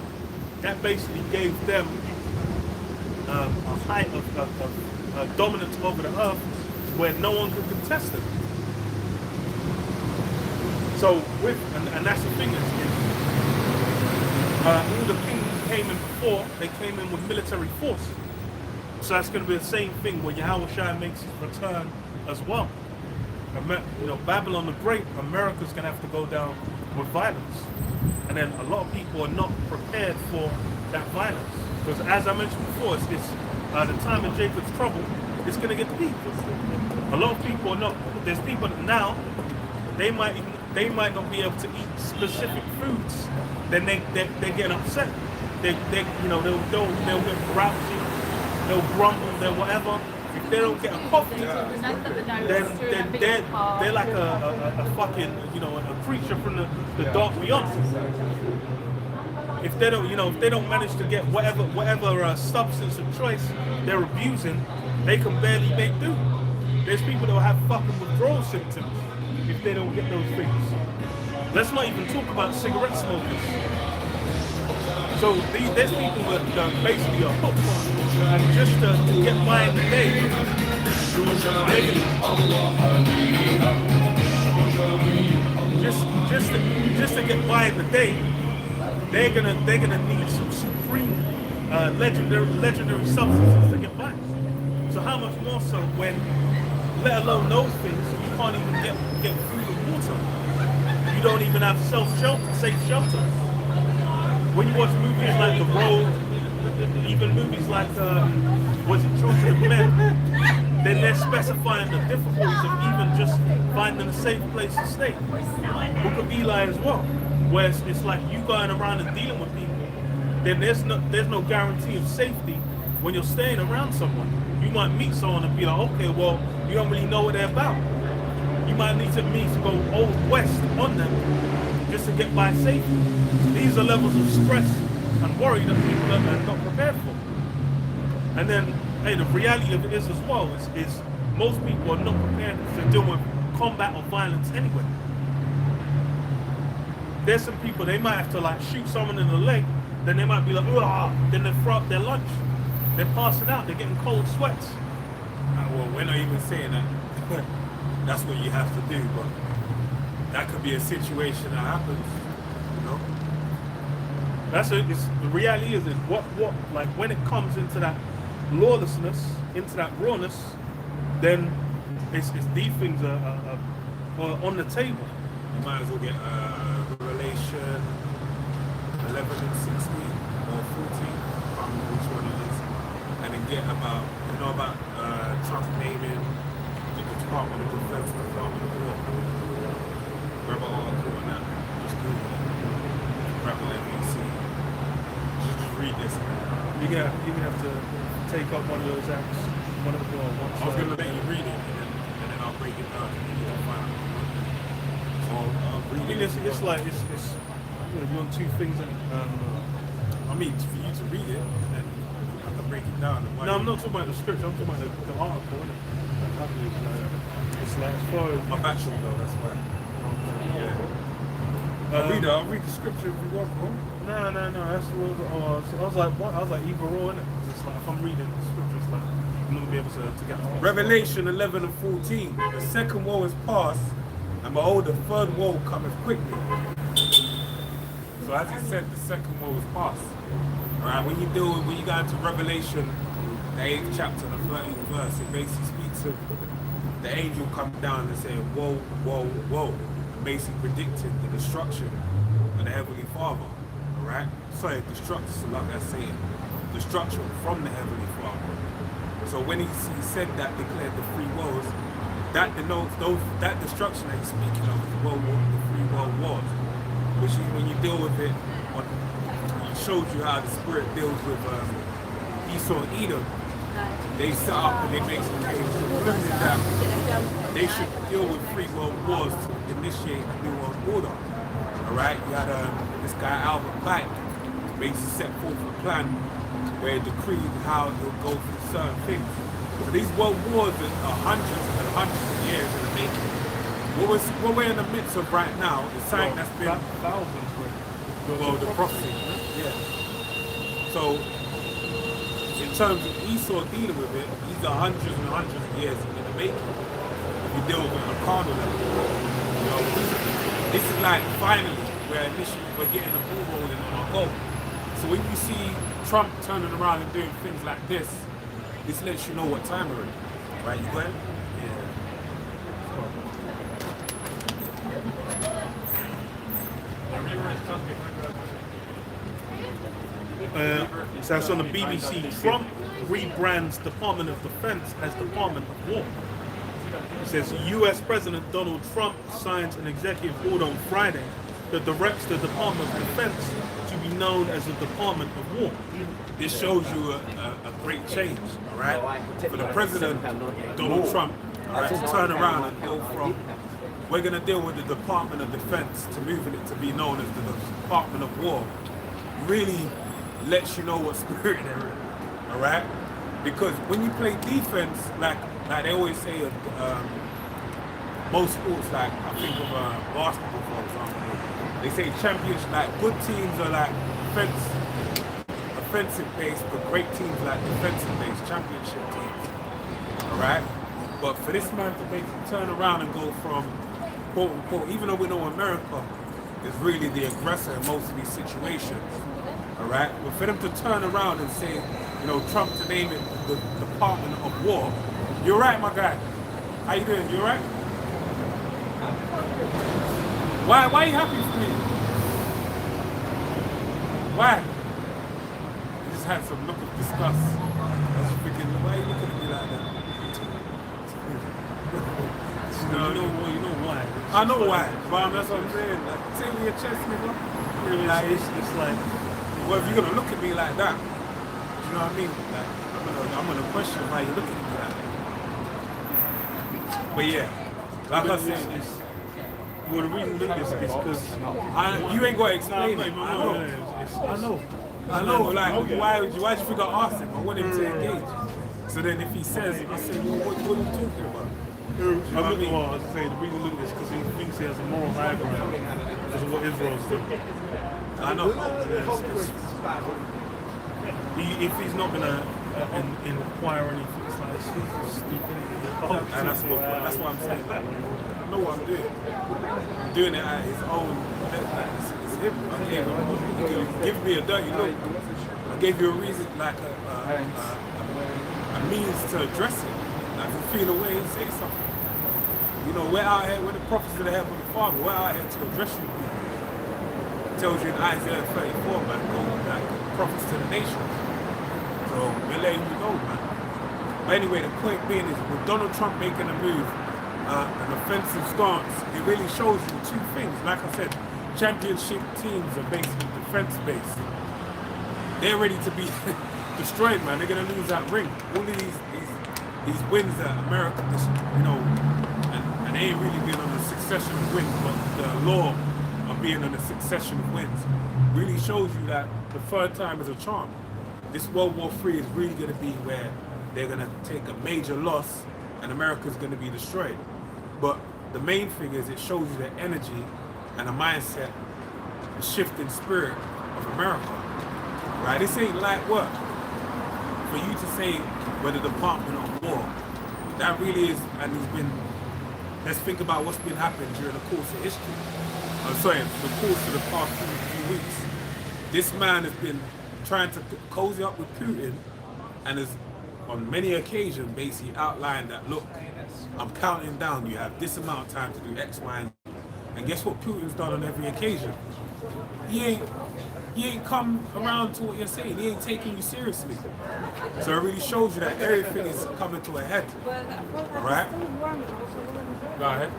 basically gave them a height of dominance over the earth where no one could contest it. So and that's the thing, all the kings came in before, they came in with military force. So that's going to be the same thing where Yahushua makes his return as well. Babylon the Great, America's going to have to go down with violence. And then a lot of people are not prepared for that violence. Because as I mentioned before, it's the time of Jacob's trouble, it's going to get deep. A lot of people are not, there's people now, they might not be able to eat specific foods, then they're getting upset. they'll get grouchy, they'll grumble, they'll whatever. If they don't get a coffee, then they're like a fucking a creature from the dark beyond. If they don't manage to get whatever substance of choice they're abusing, they can barely make do. There's people that will have fucking withdrawal symptoms if they don't get those things. Let's not even talk about cigarette smokers. So there's people that basically are hooked on, and just to get by in the day, just to get by in the day, they're gonna need some supreme legendary substances to get by. So how much more so when, let alone those things, you can't even get food and water. You don't even have safe shelter. When you watch movies like The Road, even movies like was it Children of Men, then they're specifying the difficulties of even just finding a safe place to stay. Book of Eli as well, where it's like you going around and dealing with people, then there's no guarantee of safety when you're staying around someone. You might meet someone and be like, okay, well, you don't really know what they're about. You might need to go old west on them just to get by safely. These are levels of stress and worry that people are not prepared for. And then, hey, the reality of it is as well is most people are not prepared to deal with combat or violence anyway. There's some people, they might have to like shoot someone in the leg, then they might be like, ugh, then they throw up their lunch. They're passing out, they're getting cold sweats. Well, we're not even saying that that's what you have to do, but that could be a situation that happens, you know? The reality is what like when it comes into that lawlessness, into that rawness, then it's these things are on the table. You might as well get Revelation 11 and 16 or 14, I can't remember which one it is, and then get about Trump naming the Department of Defense, Department of War. Grab an article on that. Just Google it. Grab whatever you see. Just read this. You're gonna have to take up one of those apps. I was gonna let you read it and then I'll break it down and you can find out. So I'll read it. It's like you want two things and I mean for you to read it and then I can break it down. No, I'm not talking about the script, I'm talking about the article, innit? It's like as far as my bachelor though, that's why. Yeah. I'll read the scripture if you want, bro. No, that's I was like, what? I was like, either or, innit? It's like, if I'm reading the scripture, it's like, I'm not going to be able to get it. Revelation 11 and 14. The second woe is past, and behold, the third woe cometh quickly. So as he said, the second woe is past. Alright, when you go into Revelation, the 8th chapter, the 13th verse, it basically speaks of the angel coming down and saying, woe, woe, woe. Basically predicting the destruction of the Heavenly Father. Alright? Sorry, destruction, like I say, destruction from the Heavenly Father. So when he said that, declared the three woes, that denotes that destruction that he's speaking of, the three world wars. Which is when you deal with it, he showed you how the Spirit deals with Esau and Edom. They set up and they basically concluded that they should deal with three world wars to initiate a new world order. Alright, you had this guy Albert Pike basically set forth a plan where he decreed how he'll go through certain things. So these world wars are hundreds and hundreds of years in the making. What we're in the midst of right now is something that's been thousands. Well, the prophecy. Yeah. So in terms of Esau dealing with it, these are hundreds and hundreds of years in the making. If you deal with it on a carnal level, you know, this is like finally we're getting a ball rolling on our goal. So when you see Trump turning around and doing things like this lets you know what time we're in. Right, you got it? So that's on the BBC. Trump rebrands Department of Defense as Department of War. It says U.S. President Donald Trump signs an executive order on Friday that directs the Department of Defense to be be known as the Department of War. This shows you a great change, all right? For the president, Donald Trump, all right, to turn around and go from, we're going to deal with the Department of Defense to moving it to be known as the Department of War, really lets you know what spirit they're in, all right? Because when you play defense, like they always say, most sports, like I think of basketball, for example, they say champions, like good teams are like offensive based, but great teams like defensive based, championship teams. Alright? But for this man to make him turn around and go from quote unquote, even though we know America is really the aggressor in most of these situations. Alright? But for them to turn around and say, you know, Trump to name it the Department of War, you're right, my guy. How you doing? You alright? Why are you happy for me? Why? You just had some look of disgust. I was thinking, why are you looking at me like that? You know why. I know why, but that's what I'm saying. Like, take me your chest, nigga. Like, It's like, well, if you're gonna look at me like that, you know what I mean? Like, I'm gonna question why you're looking at me like that. But yeah, like I said, well, the reason look is because you ain't gonna explain it. I know. Like, why'd you think I asked him? I want him to engage. So then if he says, I say, well, what are you talking about? I mean, well, as I say, the reason look is because he thinks he has a moral high ground because of what Israel's doing. I know. If he's not gonna inquire anything, it's like it's stupid. And that's what I'm saying. Like, I know what I'm doing. I'm doing it at his own. It's him. He gave me a dirty look. I gave you a reason, like a means to address it. Like, if you feel away, say something. You know, we're out here, we're the prophets of the heavenly Father. We're out here to address you people. It tells you in Isaiah 34, man, go like prophets to the nations. So we're letting you know, man. But anyway, the point being is, with Donald Trump making a move, an offensive stance, it really shows you two things. Like I said, championship teams are basically defense-based. They're ready to be destroyed, man. They're gonna lose that ring. All of these wins that America, you know, and they ain't really been on a succession of wins, but the law of being on a succession of wins really shows you that the third time is a charm. This World War III is really going to be where they're going to take a major loss and America's going to be destroyed. But the main thing is it shows you the energy and the mindset, the shift in spirit of America. Right? This ain't light work. For you to say we're the Department of War, that really is, and it's been, let's think about what's been happening during the course of history. I'm sorry, the course of the past few weeks. This man has been trying to cozy up with Putin and has on many occasions basically outlined that, look, I'm counting down, you have this amount of time to do X, Y, and Z. And guess what Putin's done on every occasion? He ain't come around to what you're saying. He ain't taking you seriously. So it really shows you that everything is coming to a head. Alright? Go ahead.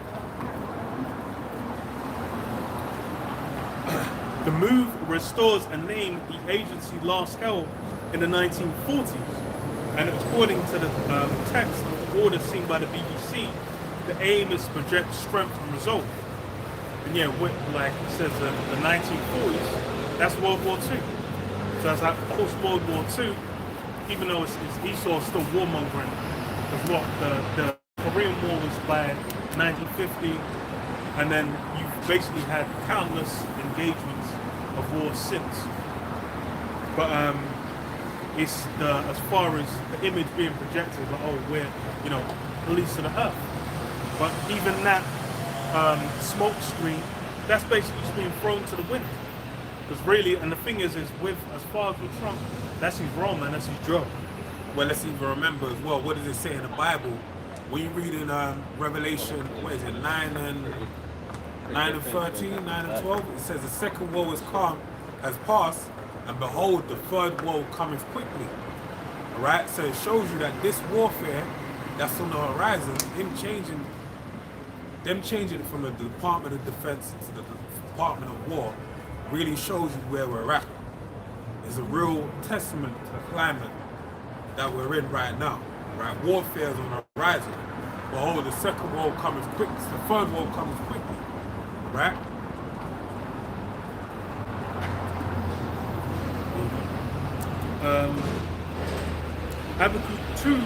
The move restores a name the agency last held in the 1940s, and according to the text of the order seen by the BBC, the aim is to project strength and resolve. And yeah, like it says, the 1940s, that's World War II. So as like post World War II, even though it's Esau still warmongering, because what the Korean War was by 1950, and then you've basically had countless engagements of war since. But it's as far as the image being projected, like, oh, we're, you know, police of the earth. But even that smoke screen, that's basically just being thrown to the wind. Because really, and the thing is with, as far as with Trump, that's his role, man, that's his job. Well, let's even remember as well, what does it say in the Bible? When you read in Revelation, what is it, 9 and 13, 9 and 12, it says the second woe has passed, and behold, the third woe cometh quickly. Alright, so it shows you that this warfare that's on the horizon, them changing it from the Department of Defense to the Department of War, really shows you where we're at. is a real testament to the climate that we're in right now. Right, warfare is on the horizon. But the second world comes quick. The third world comes quickly. Right. Habakkuk 2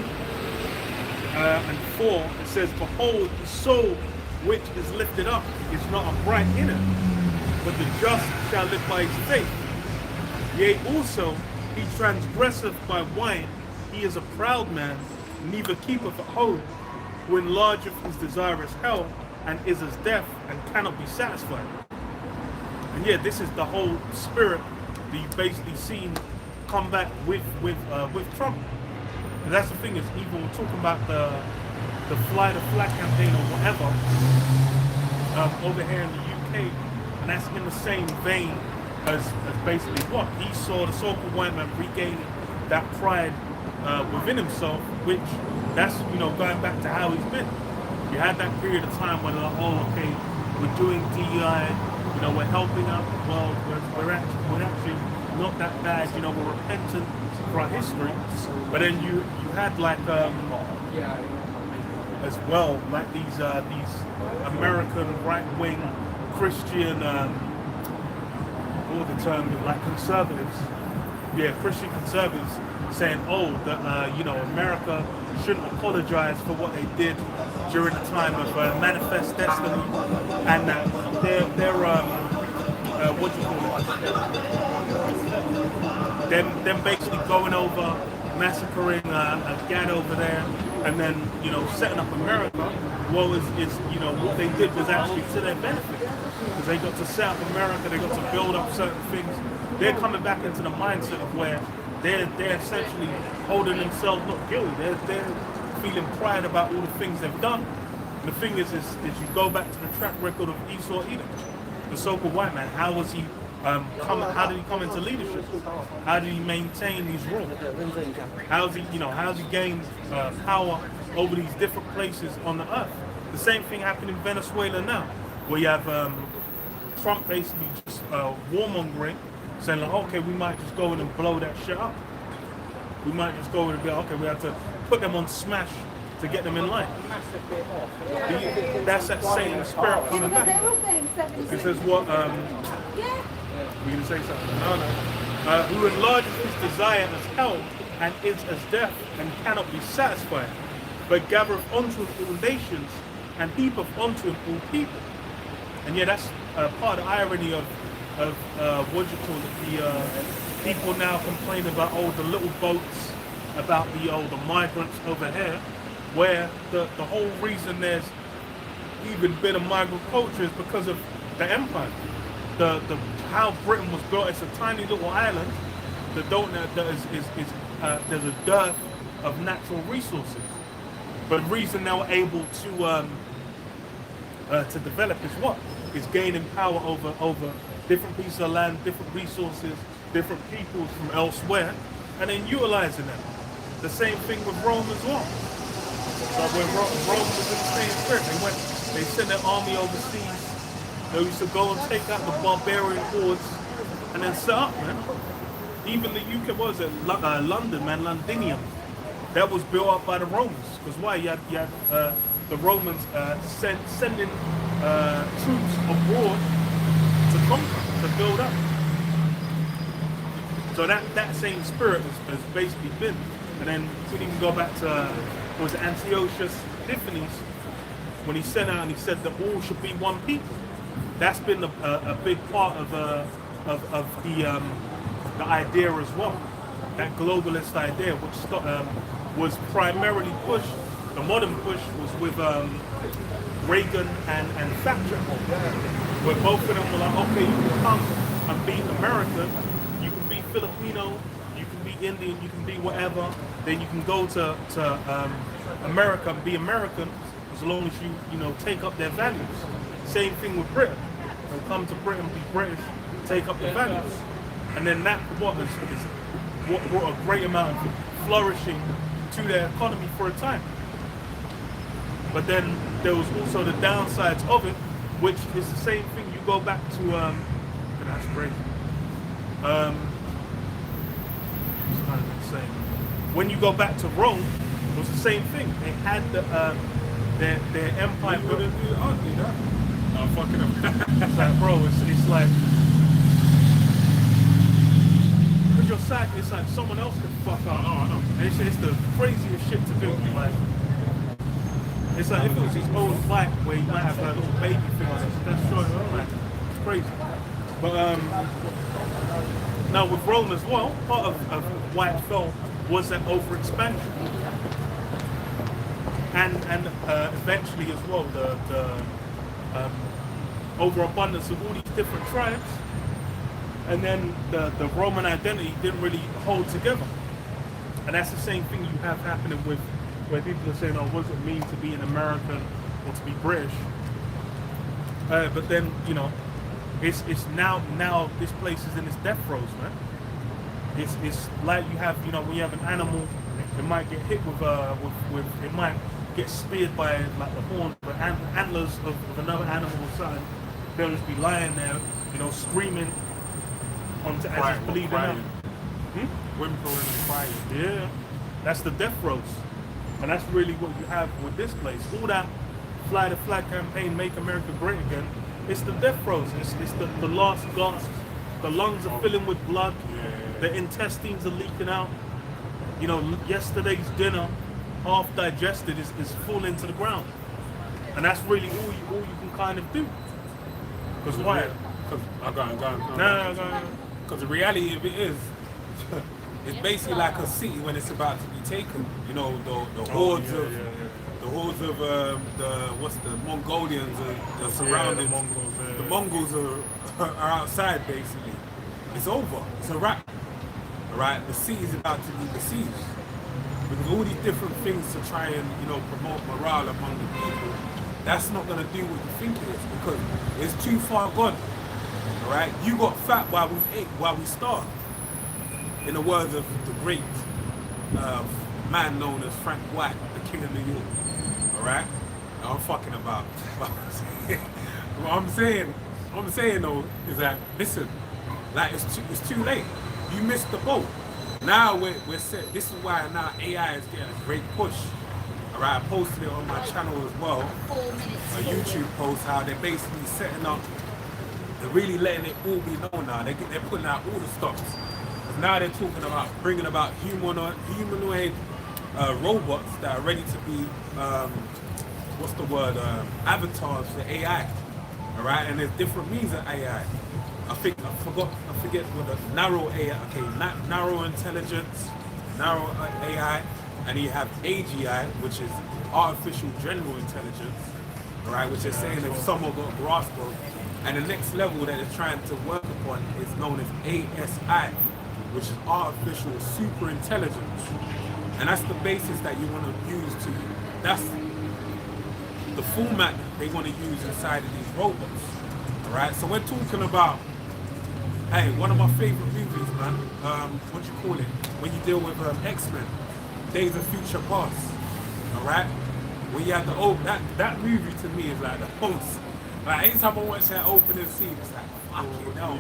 and 4, it says, "Behold, the soul which is lifted up is not upright in it, but the just shall live by his faith. Yea, also, he transgresseth by wine, he is a proud man, neither keepeth at home, who enlargeth his desirous hell, and is as deaf, and cannot be satisfied." And yeah, this is the whole spirit that you've basically seen come back with Trump. And that's the thing, is even when we're talking about the Fly the Flag campaign or whatever, over here in the UK, and that's in the same vein as basically what he saw, the so-called white man regaining that pride within himself, which that's, you know, going back to how he's been. You had that period of time when they're like, oh, okay, we're doing DEI, you know, we're helping out. Well, we're actually not that bad, you know, we're repentant for our history. But then you had like as well, like these American right-wing Christian all the term, like conservatives, Christian conservatives saying, oh, that you know, America shouldn't apologize for what they did during the time of Manifest Destiny, and that they're what do you call it? Them basically going over, massacring a Gad over there, and then, you know, setting up America. Well, is you know, what they did was actually to their benefit, because they got to set up America, they got to build up certain things. They're coming back into the mindset of where they're essentially holding themselves not guilty. They're feeling pride about all the things they've done. And the thing is you go back to the track record of Esau Edom, the so-called white man. How was he? How did he come into leadership? How did he maintain these roles? How's he gained power over these different places on the earth? The same thing happened in Venezuela now, where you have Trump basically just warmongering, saying like, okay, we might just go in and blow that shit up. We might just go in and be like, okay, we have to put them on smash to get them in line. That's that same spirit coming back. It says what? Were you going to say something? No. Who enlarges his desire as hell, and is as deaf, and cannot be satisfied, but gathereth unto him all nations, and heapeth unto him all people. And yeah, that's part of the irony of what you call it, the people now complain about the little boats, about the migrants over here, where the whole reason there's even been a migrant culture is because of the empire. The how Britain was built. It's a tiny little island that there's a dearth of natural resources. But the reason they were able to develop is what? Is gaining power over different pieces of land, different resources, different peoples from elsewhere, and then utilizing them. The same thing with Rome as well. So when Rome was in the same spirit, they sent their army overseas. They used to go and take out the barbarian hordes and then set up, man. Even the UK, what was it? London, man, Londinium. That was built up by the Romans. Because why? You had the Romans sending troops abroad to conquer, to build up. So that same spirit has basically been. And then we can go back to, was it Antiochus Epiphanes, when he sent out and he said that all should be one people. That's been a big part of the idea as well. That globalist idea, which was primarily pushed. The modern push was with Reagan and Thatcher, where both of them were like, okay, you can come and be American, you can be Filipino, you can be Indian, you can be whatever. Then you can go to America and be American, as long as you take up their values. Same thing with Britain. They'll come to Britain, be British, take up their values. And then that is what brought a great amount of flourishing to their economy for a time. But then there was also the downsides of it, which is the same thing. You go back to, that's great. the same. When you go back to Rome, it was the same thing. They had their empire. You wouldn't do ugly, that. I'm fucking up. It's like, bro, it's like, because you're sad, it's like someone else can fuck up. I know. And it's the craziest shit to do. Like, it's like if it was his own fight where he might have a little baby thing on it, that's sure, like, it's crazy. But now with Rome as well, part of why it fell was that overexpansion. And eventually as well, the overabundance of all these different tribes, and then the Roman identity didn't really hold together. And that's the same thing you have happening with where people are saying, oh, what does it mean to be an American or to be British? But then, you know, it's now this place is in its death throes, man. It's like you have, you know, when you have an animal, it might get hit with it might get speared by like the horn, the antlers of another animal or something. They'll just be lying there, you know, screaming as it's bleeding out. Whimpering and crying. Yeah, that's the death throes, and that's really what you have with this place. All that fly the flag campaign, make America great again. It's the death throes. It's the last gasps. The lungs are filling with blood. The intestines are leaking out. You know, yesterday's dinner, half digested, is falling to the ground, and that's really all you can kind of do. Because why? Because I'm going. No. Because the reality of it is, it's basically like a city when it's about to be taken. You know, the hordes of the Mongolians are surrounding. The Mongols are outside basically. It's over. It's a wrap. Alright, the city is about to be besieged. Because all these different things to try and, you know, promote morale among the people, that's not gonna do what you think it is, because it's too far gone. Alright? You got fat while we ate, while we starved. In the words of the great man known as Frank White, the King of New York. Alright? I'm fucking about. What I'm saying though is that, listen, like it's too late. You missed the boat. Now we're set. This is why now AI is getting a great push. Alright, I posted it on my channel as well. A YouTube post how they're basically setting up, they're really letting it all be known now. They're putting out all the stops. Now they're talking about bringing about humanoid robots that are ready to be, avatars for AI. Alright, and there's different means of AI. I forget what the narrow AI, narrow intelligence, narrow AI, and you have AGI, which is artificial general intelligence, right? Which is saying if someone got a grasp of, and the next level that they're trying to work upon is known as ASI, which is artificial super intelligence, and that's the basis that you want to use that's the format they want to use inside of these robots, all right? So we're talking about. Hey, one of my favorite movies, man. What do you call it? When you deal with X-Men, Days of Future Past. Alright? When you have that movie to me is like the most. Like anytime I watch that opening scene, it's like fucking hell.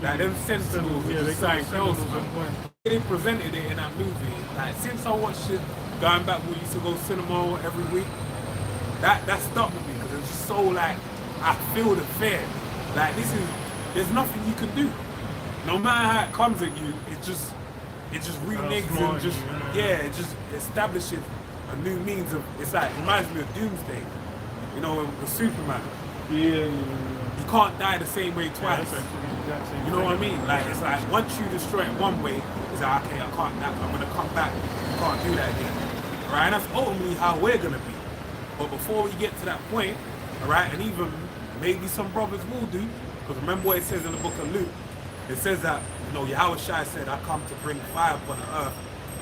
Like them sentinels, they presented it in that movie. Like since I watched it, going back when we used to go cinema every week, that stuck with me because it's just so like I feel the fear. Like there's nothing you can do. No matter how it comes at you, it just reneges and it just establishes a new means of. It's like it reminds me of Doomsday, you know, with Superman. Yeah. You can't die the same way twice. You know what I mean? Like it's like once you destroy it one way, it's like okay, I'm gonna come back. You can't do that again. Alright, and that's ultimately how we're gonna be. But before we get to that point, alright, and even maybe some brothers will do. Because remember what it says in the book of Luke. It says that, you know, Yahweh Shai said, I come to bring fire upon the earth,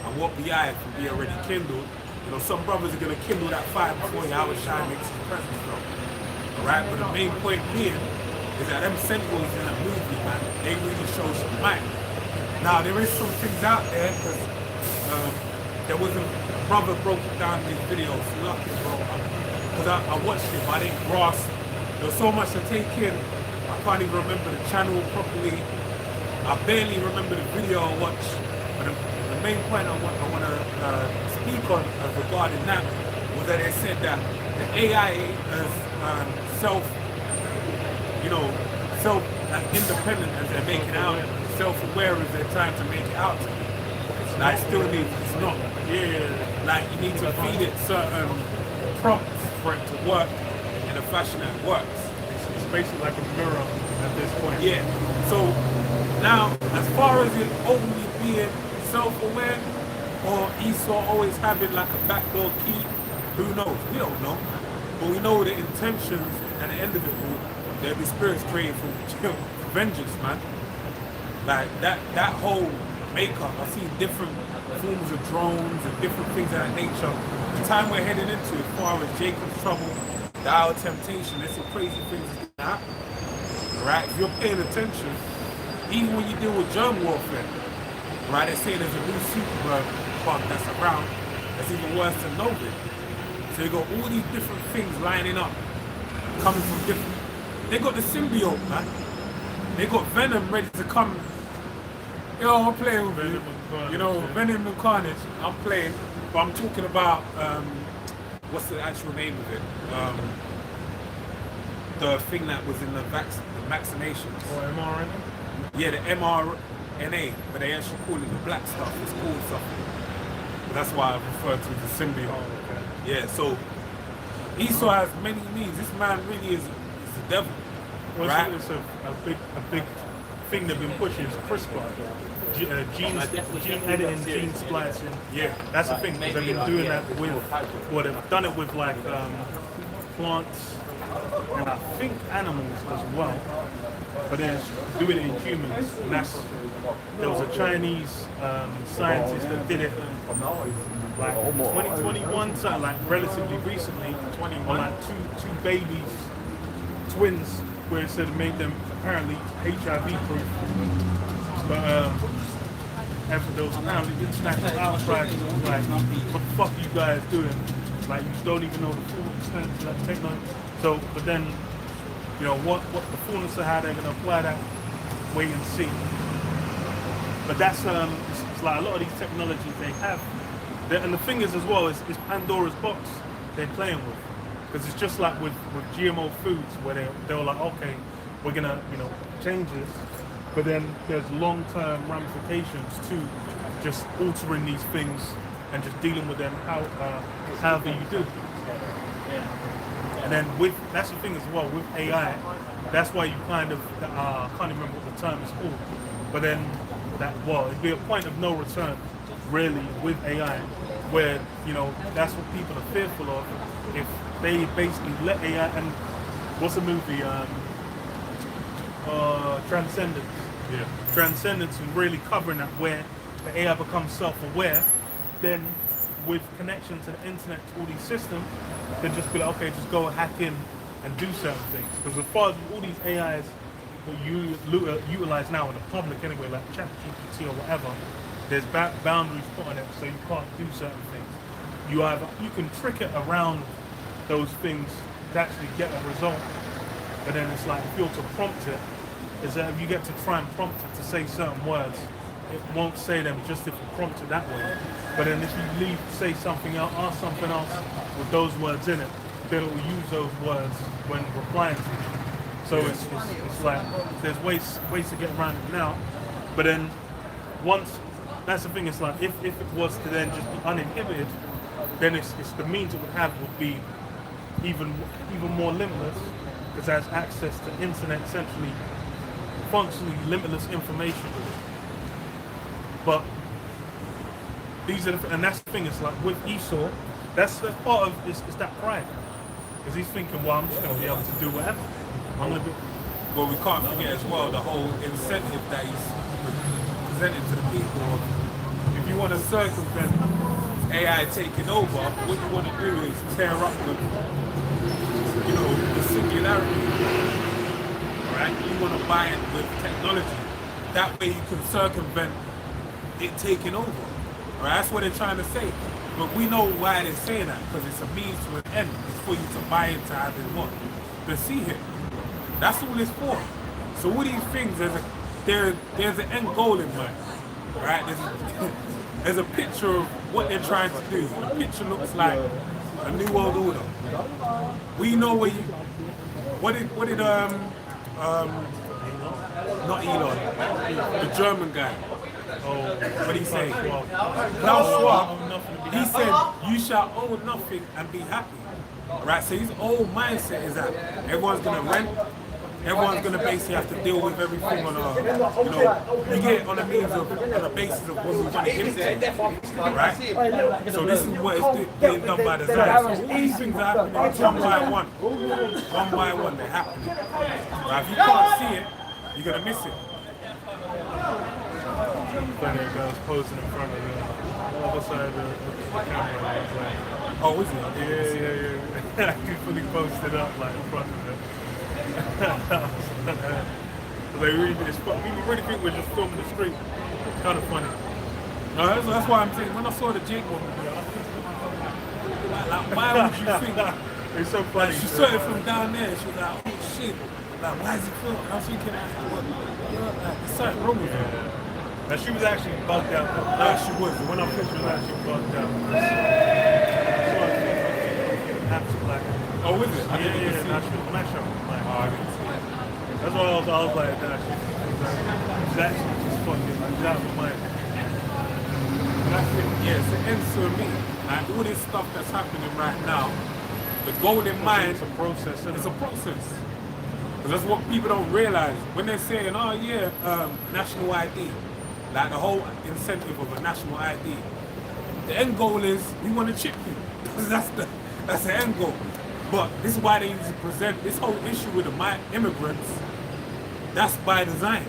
and what be I can be already kindled. You know, some brothers are going to kindle that fire before Yahweh Shai makes his presence known. Alright, but the main point being is that them sentinels in that movie, man, they really show some might. Now, there is some things out there, because there was a brother broke it down in his video, so lucky, bro. Because I watched it, but I didn't grasp. There was so much to take in. I can't even remember the channel properly. I barely remember the video I watched. But the the main point I want to speak on regarding that was that they said that the AI is self, self as independent as they're making out, self-aware as they're trying to make it out to be. Like still needs, it's not. Yeah. Like you need to feed it certain prompts for it to work in a fashion that works. It's basically like a mirror at this point. Yeah. So now, as far as it only being self-aware or Esau always having like a backdoor key, who knows? We don't know. But we know the intentions at the end of it all, there'll be spirits created for vengeance, man. Like that whole makeup, I've seen different forms of drones and different things of that nature. The time we're heading into, as far as Jacob's trouble, the hour of temptation, there's some crazy things that happen. Right? If you're paying attention, even when you deal with germ warfare, right? They say there's a new super bug that's around that's even worse than Novid. So you got all these different things lining up, coming from different. They got the symbiote, man. They got Venom ready to come. Yo, I'm playing with Venom. You know, Venom and Carnage. I'm playing, but I'm talking about what's the actual name of it? The thing that was in the vaccinations. Or mRNA? Yeah, the mRNA, but they actually call it the black stuff. It's called something. But that's why I refer to the symbiote. Oh, okay. Yeah, so Esau has many needs. This man really is the devil. Well, right? It's a big thing they've been pushing is CRISPR. Gene editing, gene splicing. Yeah. That's the thing. They've been doing that with, well, they've done it with like plants and I think animals as well. But then doing it in humans. And there was a Chinese scientist that did it like 2021, something like relatively recently. 21, like two babies, twins, where it said it made them apparently HIV proof. But there was apparently international outcries like, what the fuck are you guys doing? Like, you don't even know the full extent of that technology. So, but then, you know, what the fullness of how they're going to apply that, wait and see. But that's, it's like a lot of these technologies they have. And the thing is as well, is Pandora's box they're playing with. Because it's just like with GMO foods, where they were like, okay, we're going to, change this. But then there's long-term ramifications to just altering these things and just dealing with them however you do. And then that's the thing as well, with AI, that's why you kind of, I can't remember what the term is called, but then it'd be a point of no return, really, with AI, where, that's what people are fearful of, if they basically let AI, and what's the movie, Transcendence. Yeah. Transcendence and really covering that, where the AI becomes self-aware, then with connection to the internet, to all these systems, they just be like, okay, just go hack in and do certain things. Because as far as all these AIs that you utilize now in the public anyway, like ChatGPT or whatever, there's boundaries put on it, so you can't do certain things. You can trick it around those things to actually get a result, but then it's like if you're to prompt it, is that if you get to try and prompt it to say certain words, it won't say them just if you prompt it that way. But then if you say something else, ask something else with those words in it, then it will use those words when replying to you. So it's like there's ways to get around it now. But then that's the thing, it's like if it was to then just be uninhibited, then it's the means it would have would be even more limitless, because it has access to internet, essentially functionally limitless information. But these are and that's the thing, it's like with Esau, that's part of it's that pride. Because he's thinking, well, I'm just going to be able to do whatever. Well, we can't forget as well the whole incentive that he's presenting to the people. If you want to circumvent AI taking over, what you want to do is tear up the singularity. Right? You want to buy it with technology. That way you can circumvent it taking over. Right? That's what they're trying to say. But we know why they're saying that, because it's a means to an end. It's for you to buy into having what? To see him. That's all it's for. So all these things, there's an end goal in mind. Right? There's a picture of what they're trying to do. The picture looks like a new world order. We know what did not Elon, the German guy. What did he say? Klaus Schwab. He said, "You shall own nothing and be happy." Right. So his whole mindset is that everyone's gonna rent. Everyone's gonna basically have to deal with everything on a, you get it on the basis of what we're gonna give it to, right? So this is what is being done by design. So all these things are happening one by one, they're happening. Right? If you can't see it, you're gonna miss it. Funny guys posing in front of the other side of the camera. Oh, is it? Yeah. He fully posted up like in front of it. They really, people really think we're just filming the street. It's kind of funny. No, that's why I'm saying when I saw the Jake one, like why would you think? It's so funny. Like, she saw it from down there. She was like, "Oh shit! Like, why is it filming?" I was thinking, like, there's something wrong with her. Now she was actually bugged out. No, she was. When I first was actually bugged out. Oh, is it? Yeah. Now she was mash up. I didn't see it. That's why I was like, nah, she's actually just fucking like out of my mind. And that's it. Yeah, it's an answer to me. Like all this stuff that's happening right now, the goal in mind, It's a process. it's a process. Because that's what people don't realize. When they're saying, oh yeah, national ID, like the whole incentive of a national ID, the end goal is we want to chip you. That's the end goal. But this is why they need to present this whole issue with the immigrants. That's by design.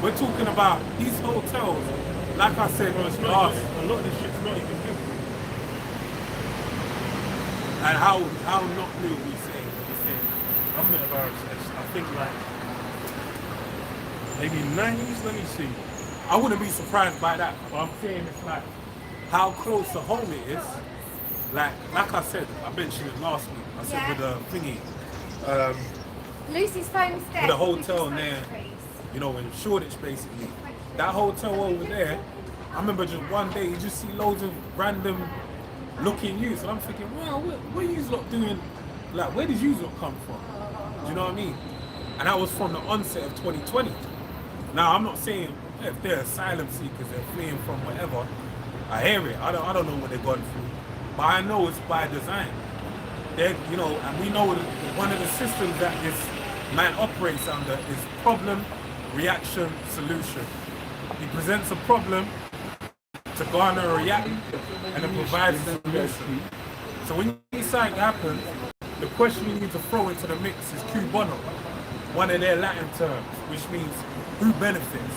We're talking about these hotels. Like I said, It's not even, a lot of this shit's not even new. and how not new we say. I'm embarrassed. I think like maybe 90s. Let me see. I wouldn't be surprised by that. But I'm saying it's like how close to home it is. Like I said, I mentioned it last week. I said with the thingy, Lucy's phone's dead. with the hotel there, in Shoreditch basically. That hotel over there, I remember just one day you just see loads of random looking youths, and I'm thinking, wow, what are you lot doing? Like, where did you lot come from? Do you know what I mean? And that was from the onset of 2020. Now I'm not saying if they're asylum seekers, they're fleeing from whatever. I hear it. I don't know what they're going through. But I know it's by design. And we know that one of the systems that this man operates under is problem, reaction, solution. He presents a problem to garner a reaction and then provides a solution. So when something happens, the question you need to throw into the mix is cui bono, one of their Latin terms, which means who benefits.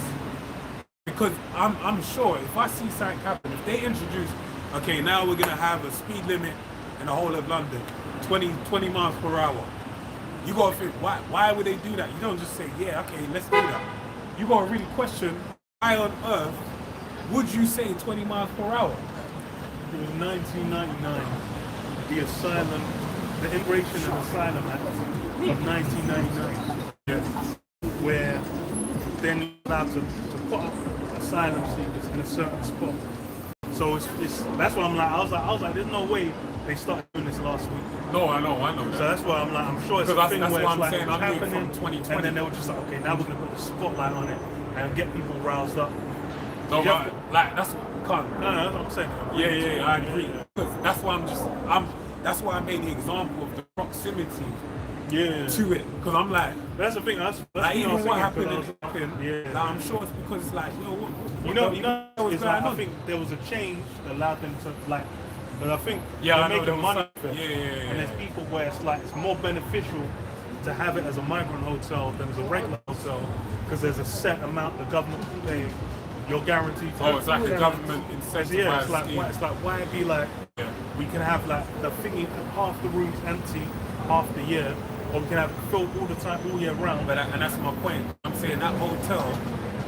Because I'm sure if I see something happen, if they introduce, okay, now we're gonna have a speed limit in the whole of London, 20 miles per hour. You gotta think, why would they do that? You don't just say, yeah, okay, let's do that. You gotta really question, why on earth would you say 20 miles per hour? It was 1999. The Immigration and Asylum Act of 1999, where they're not allowed to put up asylum seekers in a certain spot. So that's why I was like, there's no way they started doing this last week. No, I know. So that's why I'm sure it's a Because thing that's where what it's I'm like saying, I'm doing happening, from 2020. and then they were just like, okay, now we're gonna put the spotlight on it and get people roused up. No, but like that's what can't. No, that's what I'm saying. Yeah, I agree. That's why that's why I made the example of the proximity to it. Because I'm like, that's the thing. That's like the thing I even was what thinking, happened because like, I'm sure it's because it's like, it's like, I think there was a change that allowed them to like, but I think I they're know making there was money. some- And there's people where it's like it's more beneficial to have it as a migrant hotel than as a regular hotel because there's a set amount the government will pay. You're guaranteed to. Oh, it's like a government incentivized Yeah, scheme. it's like why be like we can have like the thingy half the rooms empty half the year, or we can have it filled all the time all year round. And that's my point. I'm saying that hotel,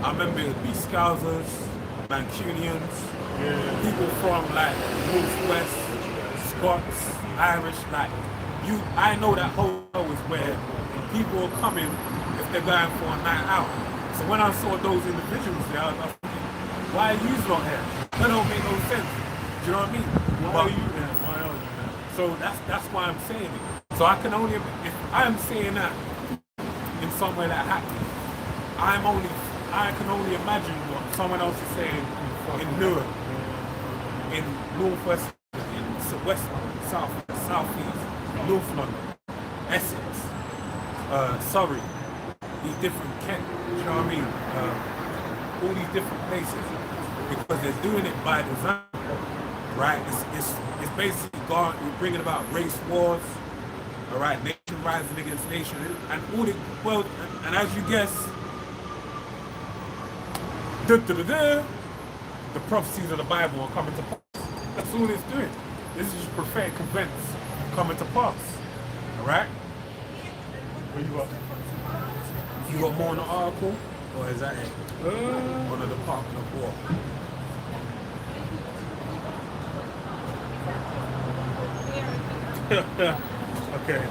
I remember it would be Scousers, Mancunians, people from like Northwest, Scots, Irish, like I know that hotel was where people are coming if they're going for a night out. So when I saw those individuals there, I was like, why are you not here? That don't make no sense. Do you know what I mean? Why But- are you there? Why are you there? So that's why I'm saying it. So I can only, if I am saying that in somewhere that happened, I can only imagine what someone else is saying in Newark, in Northwest, in West, Southeast, North London, Essex, Surrey, these different Kent, you know what I mean? All these different places, because they're doing it by design, right? It's basically we're bringing about race wars, all right, nation rising against nation, and all it, well, and as you guess, the prophecies of the Bible are coming to pass. That's all it's doing. This is just prophetic events coming to pass, all right? Where you up? You got more on the article, or is that it? On the Department of War. Okay.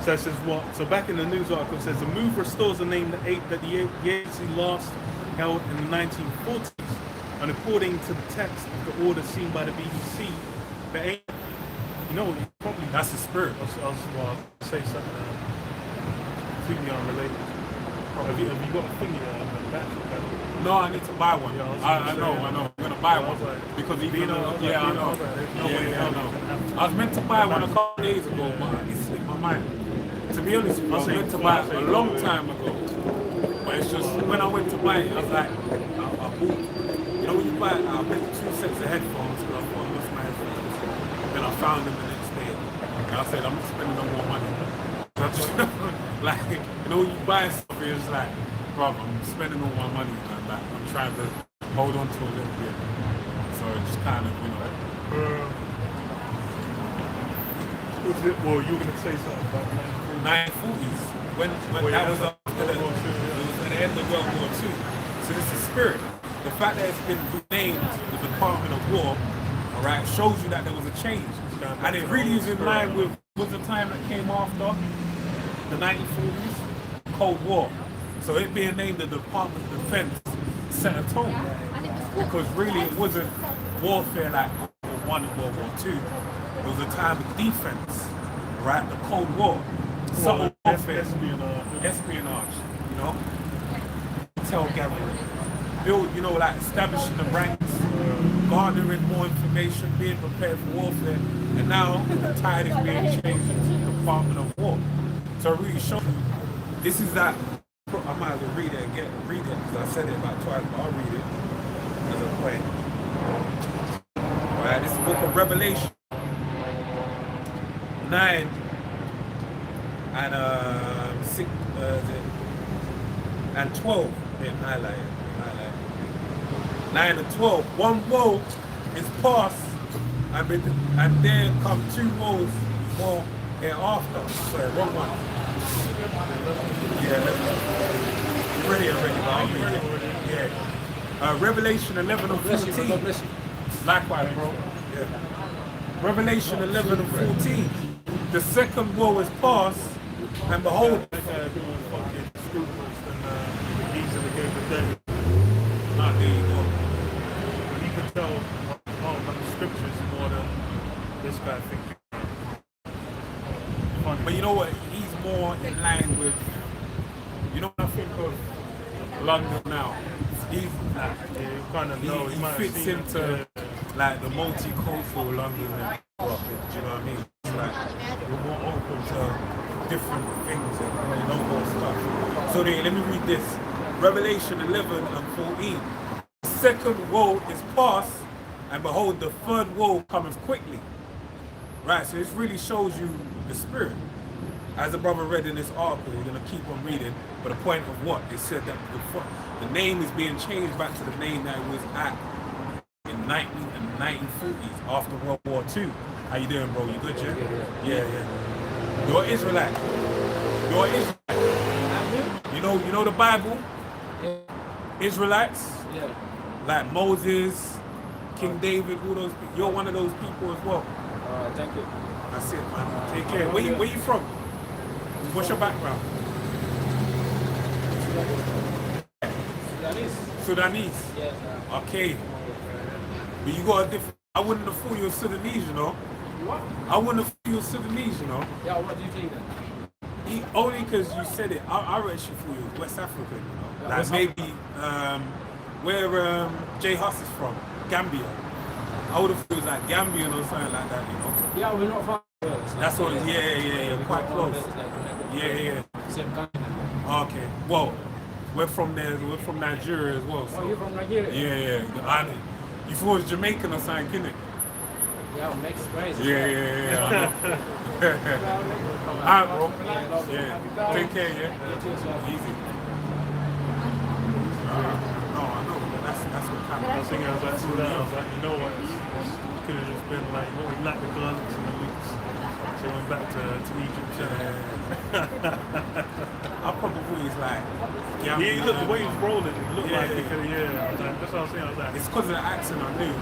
So it says what? So back in the news article, it says the move restores a name that the agency last held in the 1940s, and according to the text of the order seen by the BBC, the aim, you know, you probably That's the spirit. I'll say something completely unrelated. Have you got a thingy there on the back? No, I need to buy one. Yeah, I know. I'm gonna buy one because even though, yeah, I know. Yeah, I know. I was meant to buy one a couple days ago, but it slipped my mind. To be honest with you, I was meant to buy it a long time ago, but it's just when I went to buy it, I was like, I bought. You know when you buy it, I bought 2 sets of headphones because I thought I lost my headphones. Then I found them the next day, and I said I'm not spending no more money. Like, you know, when you buy stuff, it's like, bro, I'm spending all my money, man. Like, I'm trying to hold on to a little bit. So it's just kind of, you know. Well, you were going to say something about 1940s, when that was up to it was at the end of World War II. So this is spirit. The fact that it's been renamed the Department of War, all right, shows you that there was a change. And it really is in line with the time that came after the 1940s, Cold War. So it being named the Department of Defense set a tone. Because really it wasn't warfare like World War I and World War II. It was a time of defense, right? The Cold War. Subtle warfare. Espionage, you know? Intel gathering. Build, you know, like establishing the ranks, garnering more information, being prepared for warfare. And now the tide is being changed into the Department of War. So it really shows you, this is that, I might as well read it again, because I said it about twice, but I'll read it as a point. Alright, this is the book of Revelation 9 and 6, and 12. Yeah, highlight. 9 and 12. One woe is past, and there come 2 woes more hereafter. Sorry, wrong one. Yeah, you ready already? I'll read it. Yeah. Revelation 11 and 14. Likewise, bro. Yeah. Revelation 11 and 14. The second woe is past, and behold, there you go. You can tell from the scriptures more than this guy thinking. But you know what? He's more in line with, you know what I think of London now? He's like, You kind of know. he fits into like the multicultural London that we grew up in, do you know what I mean? It's like we're more open to different things and you know more stuff. So then, let me read this. Revelation 11 and 14. The second woe is past, and behold, the third woe cometh quickly. Right, so this really shows you the spirit. As the brother read in this article, you're going to keep on reading, but the point of what? It said that the name is being changed back to the name that it was at in 1940s after World War II. How you doing, bro? You good, yeah? Yeah. You're Israelite. You're Israelite. You know the Bible? Israelites? Yeah. Like Moses, King David, all those people. You're one of those people as well. Thank you. That's it, man. Take care. Where you from? What's your background? Sudanese. Sudanese. Yeah, sir. Okay. But you got a different. I wouldn't have thought you were Sudanese, you know. What? I wouldn't have thought you were Sudanese, you know. Yeah, what do you think then? Only because you said it. I actually thought you were West African, you know. Yeah, Like West maybe where Jay Huss is from, Gambia. I would have thought it was like Gambian or something like that, you know. Yeah, we're not far. That's what. Yeah. Quite close. Yeah. Same continent. Okay. Well, we're from there. We're from Nigeria as well. Oh, So. you're from Nigeria? Yeah. You thought it was Jamaican or something, couldn't it? Yeah, Mexico crazy. Yeah. I know. Alright, bro. Yeah. Take care, yeah. Easy. No, I know. That's what kind I was thinking, I was like, so that, I was like, you know what? It could have just been like, what we lacked the garlics and the leeks. So we went back to Egypt. I probably thought he's like. Yeah, he looked, the way he was rolling, it looked like it could, yeah. I was like, that's what I was saying. I was like, It's because of the accent I knew,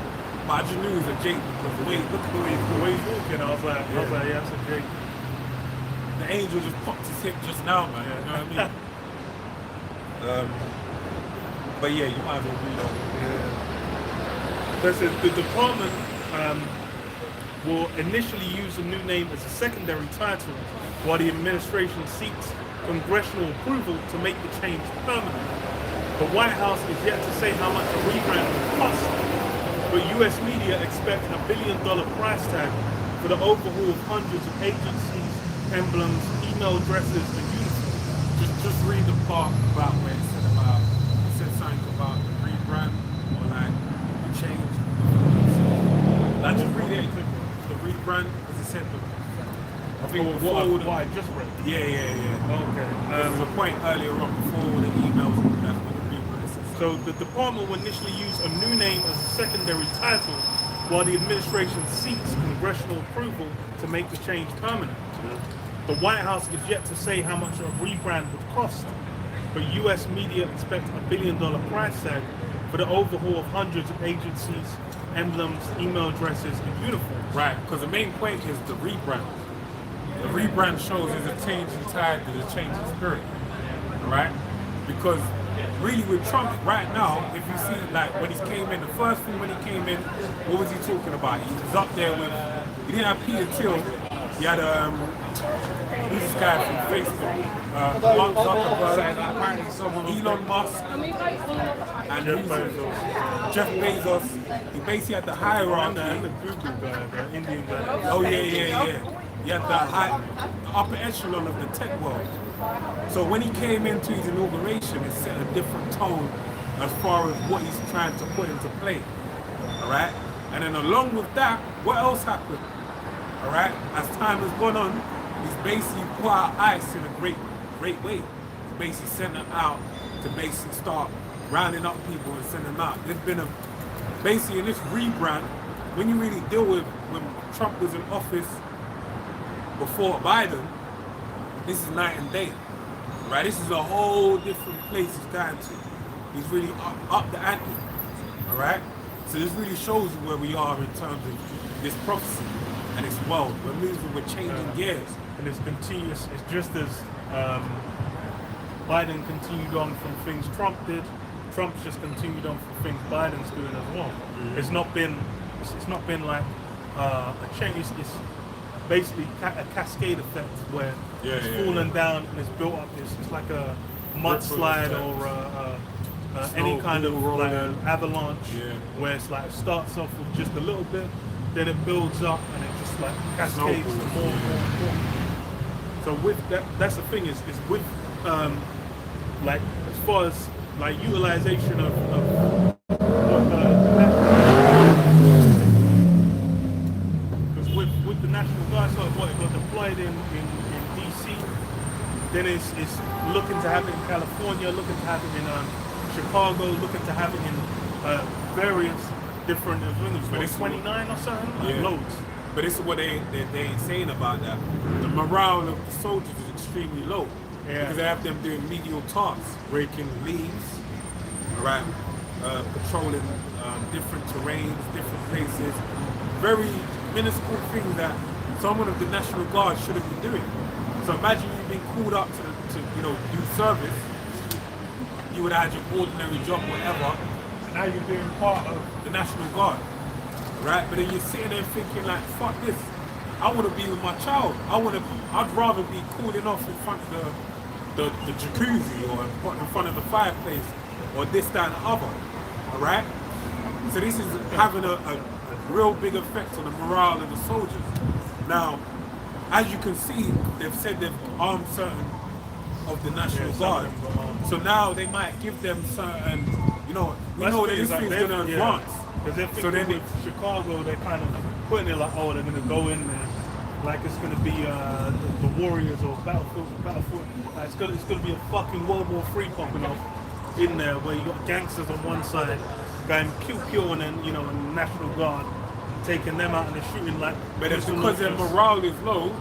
but I just knew it was a Jake because the way look at the way he's walking. I was like, yeah, that's a Jake. the angel just popped his hip just now, man. You know what I mean? But yeah, you might as well read on. The department will initially use a new name as a secondary title while the administration seeks congressional approval to make the change permanent. The White House is yet to say how much a rebrand will cost, but US media expect $1 billion price tag for the overhaul of hundreds of agencies, emblems, email addresses, and uniforms. Just read the part about where it said something about the rebrand or like the change. Like just read it. The rebrand, as I said, I think What I just read. Yeah. Okay. There was a point earlier on before the emails and that's what the rebrand is. So the department will initially use a new name as a secondary title while the administration seeks congressional approval to make the change permanent. The White House is yet to say how much a rebrand would cost, but US media expect $1 billion price tag for the overhaul of hundreds of agencies, emblems, email addresses, and uniforms. Right, because the main point is the rebrand. The rebrand shows there's a change in tide, there's a change in spirit. Right? Because really with Trump right now, if you see like when he came in, the first thing when he came in, what was he talking about? He was up there with, he didn't have Peter Thiel, he had who's this guy from Facebook? Mark Zuckerberg, Elon Musk, and Jeff Bezos. He basically had the hierarchy. And the Google guy, the Indian guy. Oh yeah. He had the upper echelon of the tech world. So when he came into his inauguration, it set a different tone as far as what he's trying to put into play. All right, and then along with that, what else happened? All right, as time has gone on, he's basically put out ICE in a great way. He's basically sent them out to basically start rounding up people and sending them out. There's been basically in this rebrand, when you really deal with when Trump was in office before Biden, this is night and day, right? This is a whole different place he's going to. He's really up the ante, all right? So this really shows you where we are in terms of this prophecy and its world. We're moving, we're changing gears. And it's continuous. It's just as Biden continued on from things Trump did. Trump's just continued on from things Biden's doing as well. Mm-hmm. It's not been like a change. It's basically a cascade effect where it's fallen down and it's built up. It's like a mudslide or any kind of like an avalanche where it's like it starts off with just a little bit, then it builds up and it just like cascades to more and more and more. So with that's the thing is with like as far as like utilization of because with the National Guard, so what it got deployed in DC, then it's looking to have it in California, looking to have it in Chicago, looking to have it in various different venues. But it's 29 or something, like loads. But this is what they're saying about that. The morale of the soldiers is extremely low. Because they have them doing medial tasks, breaking leaves, right, patrolling different terrains, different places, very minuscule things that someone of the National Guard shouldn't be doing. So imagine you being called up to do service, you would have had your ordinary job, whatever, and now you're being part of the National Guard, right? But then you're sitting there thinking like, fuck this. I want to be with my child. I'd rather be cooling off in front of the jacuzzi or in front of the fireplace or this, that, and the other, all right? So this is having a real big effect on the morale of the soldiers. Now, as you can see, they've said they've armed certain of the National Guard. So now they might give them certain, we know that this thing's going to advance. Because they're So then with Chicago, they're kind of putting it like, oh, they're going to go in there like it's going to be the Warriors or Battlefield. Like, it's going to be a fucking World War III popping off in there, where you got gangsters on one side going pew and then and National Guard taking them out and they're shooting like. But it's because their morale is low.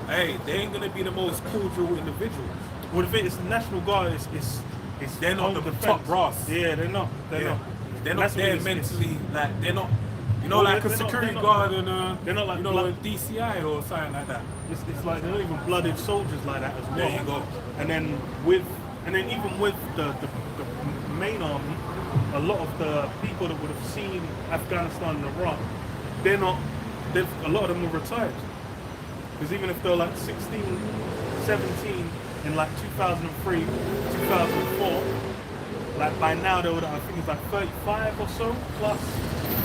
Hey, they ain't gonna be the most cordial individuals. Well, the thing is, the National Guard is they're not the defense. top brass. Yeah, they're not. They're not That's there mentally. Like they're not. Like a security guard and they're not like a DCI or something like that. It's like they're not even blooded soldiers like that as well. There you go. And then even with the main army, a lot of the people that would have seen Afghanistan and Iraq, a lot of them were retired. Because even if they're like 16, 17 in like 2003, 2004, like by now they would, I think it's like 35 or so plus,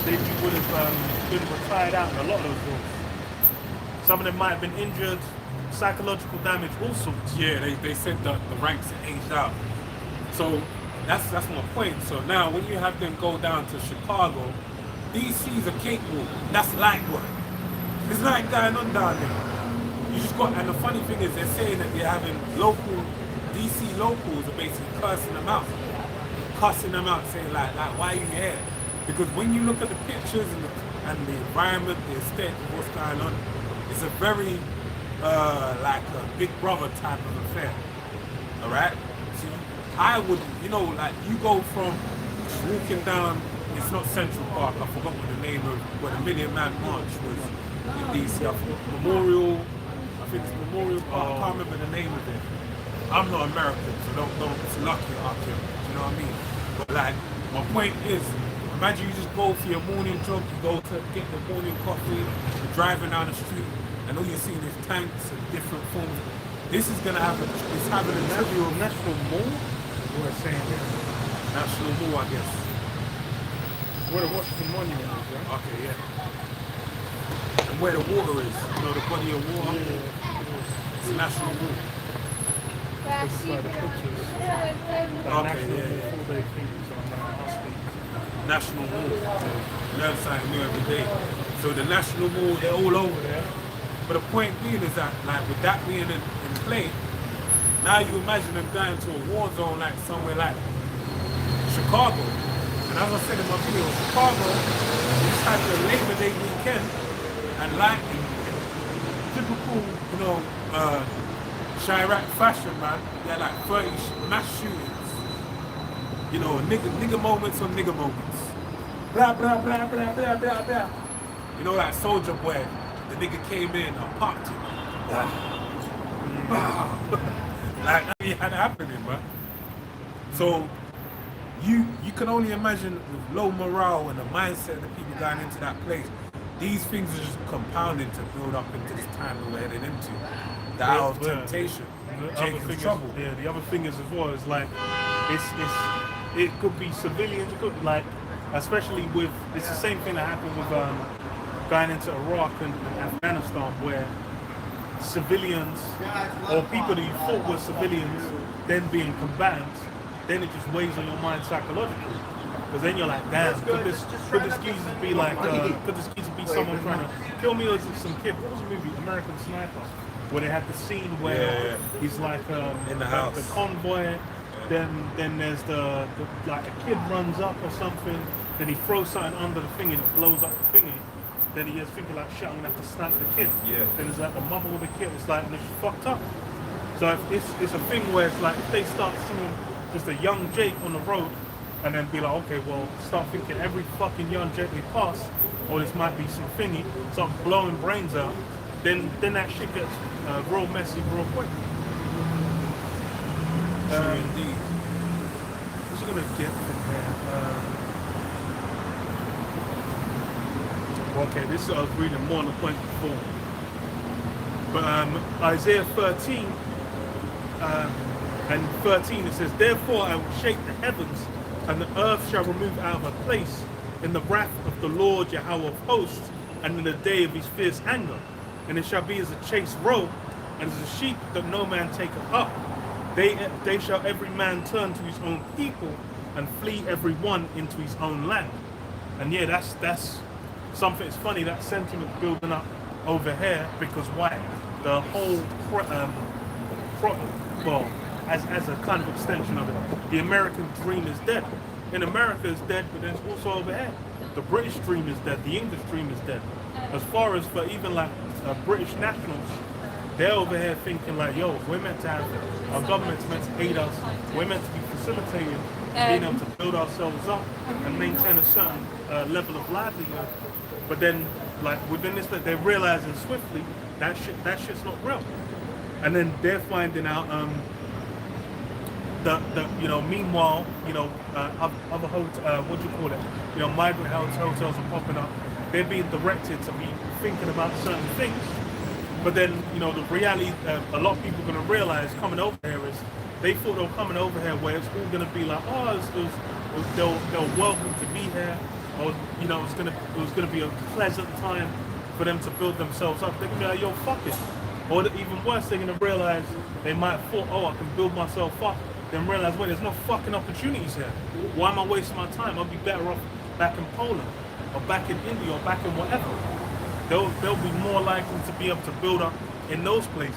they would have been retired out in a lot of those wars. Some of them might have been injured, psychological damage, all sorts. Yeah, they said that the ranks are aged out. So that's my point. So now when you have them go down to Chicago, DC's a capable. That's light work. It's like going on down there. You just got, and the funny thing is they're saying that they're having local, DC locals are basically cussing them out, saying like why are you here? Because when you look at the pictures and the environment, the aesthetic of what's going on, it's a very like a Big Brother type of affair. All right. So I would, like you go from walking down. It's not Central Park. I forgot what the name of where the Million Man March was in DC. I forgot Memorial. I think it's Memorial Park. I can't remember the name of it. I'm not American, so don't. It's lucky up here. You know what I mean? But like, my point is, imagine you just go for your morning jog. You go to get the morning coffee. You're driving down the street, and all you're seeing is tanks and different forms. This is gonna happen. It's having a National Mall. We're saying here. National Mall, I guess. Where the Washington Monument is, right? Okay, yeah. And where the water is, the body of water. Yeah. It's a national mall. It's like the pictures. Okay, yeah. Full-day things on hospital. National mall. Learn something new every day. So the national mall, they're all over there. But the point being is that, like, with that being in play, now you imagine them going to a war zone like somewhere like Chicago. And as I said in my video, Chicago just had the Labor Day weekend, and like in typical, Chirac fashion, man, they had like 30 mass shootings. Nigga moments on nigga moments. Blah, blah, blah, blah, blah, blah, blah. Like Soldier Boy, the nigga came in and popped him. Like, that had happening, man. So, you can only imagine with low morale and the mindset of the people going into that place, these things are just compounding to build up into this time that we're heading into. The hour of temptation. Jacob's trouble. The other thing is as well is like it could be civilians, it could like especially with it's the same thing that happened with going into Iraq and Afghanistan where civilians or people that you thought were civilians then being combatants, then it just weighs on your mind psychologically. Because then you're like, damn, could this geezer be like, could this geezer be someone trying to kill me, or is it some kid? What was the movie, American Sniper? Where they had the scene where he's like in the house, the convoy, then there's the like a kid runs up or something, then he throws something under the thingy that blows up the thingy. Then he is thinking like, shit, I'm gonna have to snap the kid. Yeah. Then there's like the mother with the kid. It's like, and it's fucked up. So it's a thing where it's like, if they start seeing just a young Jake on the road, and then be like, okay, well, start thinking every fucking young Jake we pass, or this might be some thingy, something blowing brains out, then that shit gets real messy real quick. Indeed. gonna get from here? Okay, this I was reading more on the point before. But Isaiah 13 and 13 it says, "Therefore I will shake the heavens, and the earth shall remove out of her place in the wrath of the Lord Yahweh of hosts, and in the day of his fierce anger. And it shall be as a chased roe, and as a sheep that no man taketh up. They shall every man turn to his own people, and flee every one into his own land." And yeah, that's something. It's funny that sentiment building up over here, because why? The whole well, as a kind of extension of it, the American dream is dead. In America it's dead, but then it's also over here. The British dream is dead. The English dream is dead. As far as for even like British nationals, they're over here thinking like, yo, we're meant to have, our government's meant to aid us. We're meant to be facilitating being able to build ourselves up and maintain a certain level of livelihood. But then, like within this, they're realizing swiftly that shit's not real. And then they're finding out meanwhile, other hotels, what do you call it? Migrant hotels are popping up. They're being directed to be thinking about certain things. But then, the reality, a lot of people are going to realize coming over here is, they thought they were coming over here where it's all going to be like, they're welcome to be here, or it was going to be a pleasant time for them to build themselves up. They're going to be like, yo, fuck it. Or even worse, they're going to realize they might have thought, I can build myself up. Then realize, wait, there's no fucking opportunities here. Why am I wasting my time? I'll be better off back in Poland, or back in India, or back in whatever. They'll be more likely to be able to build up in those places.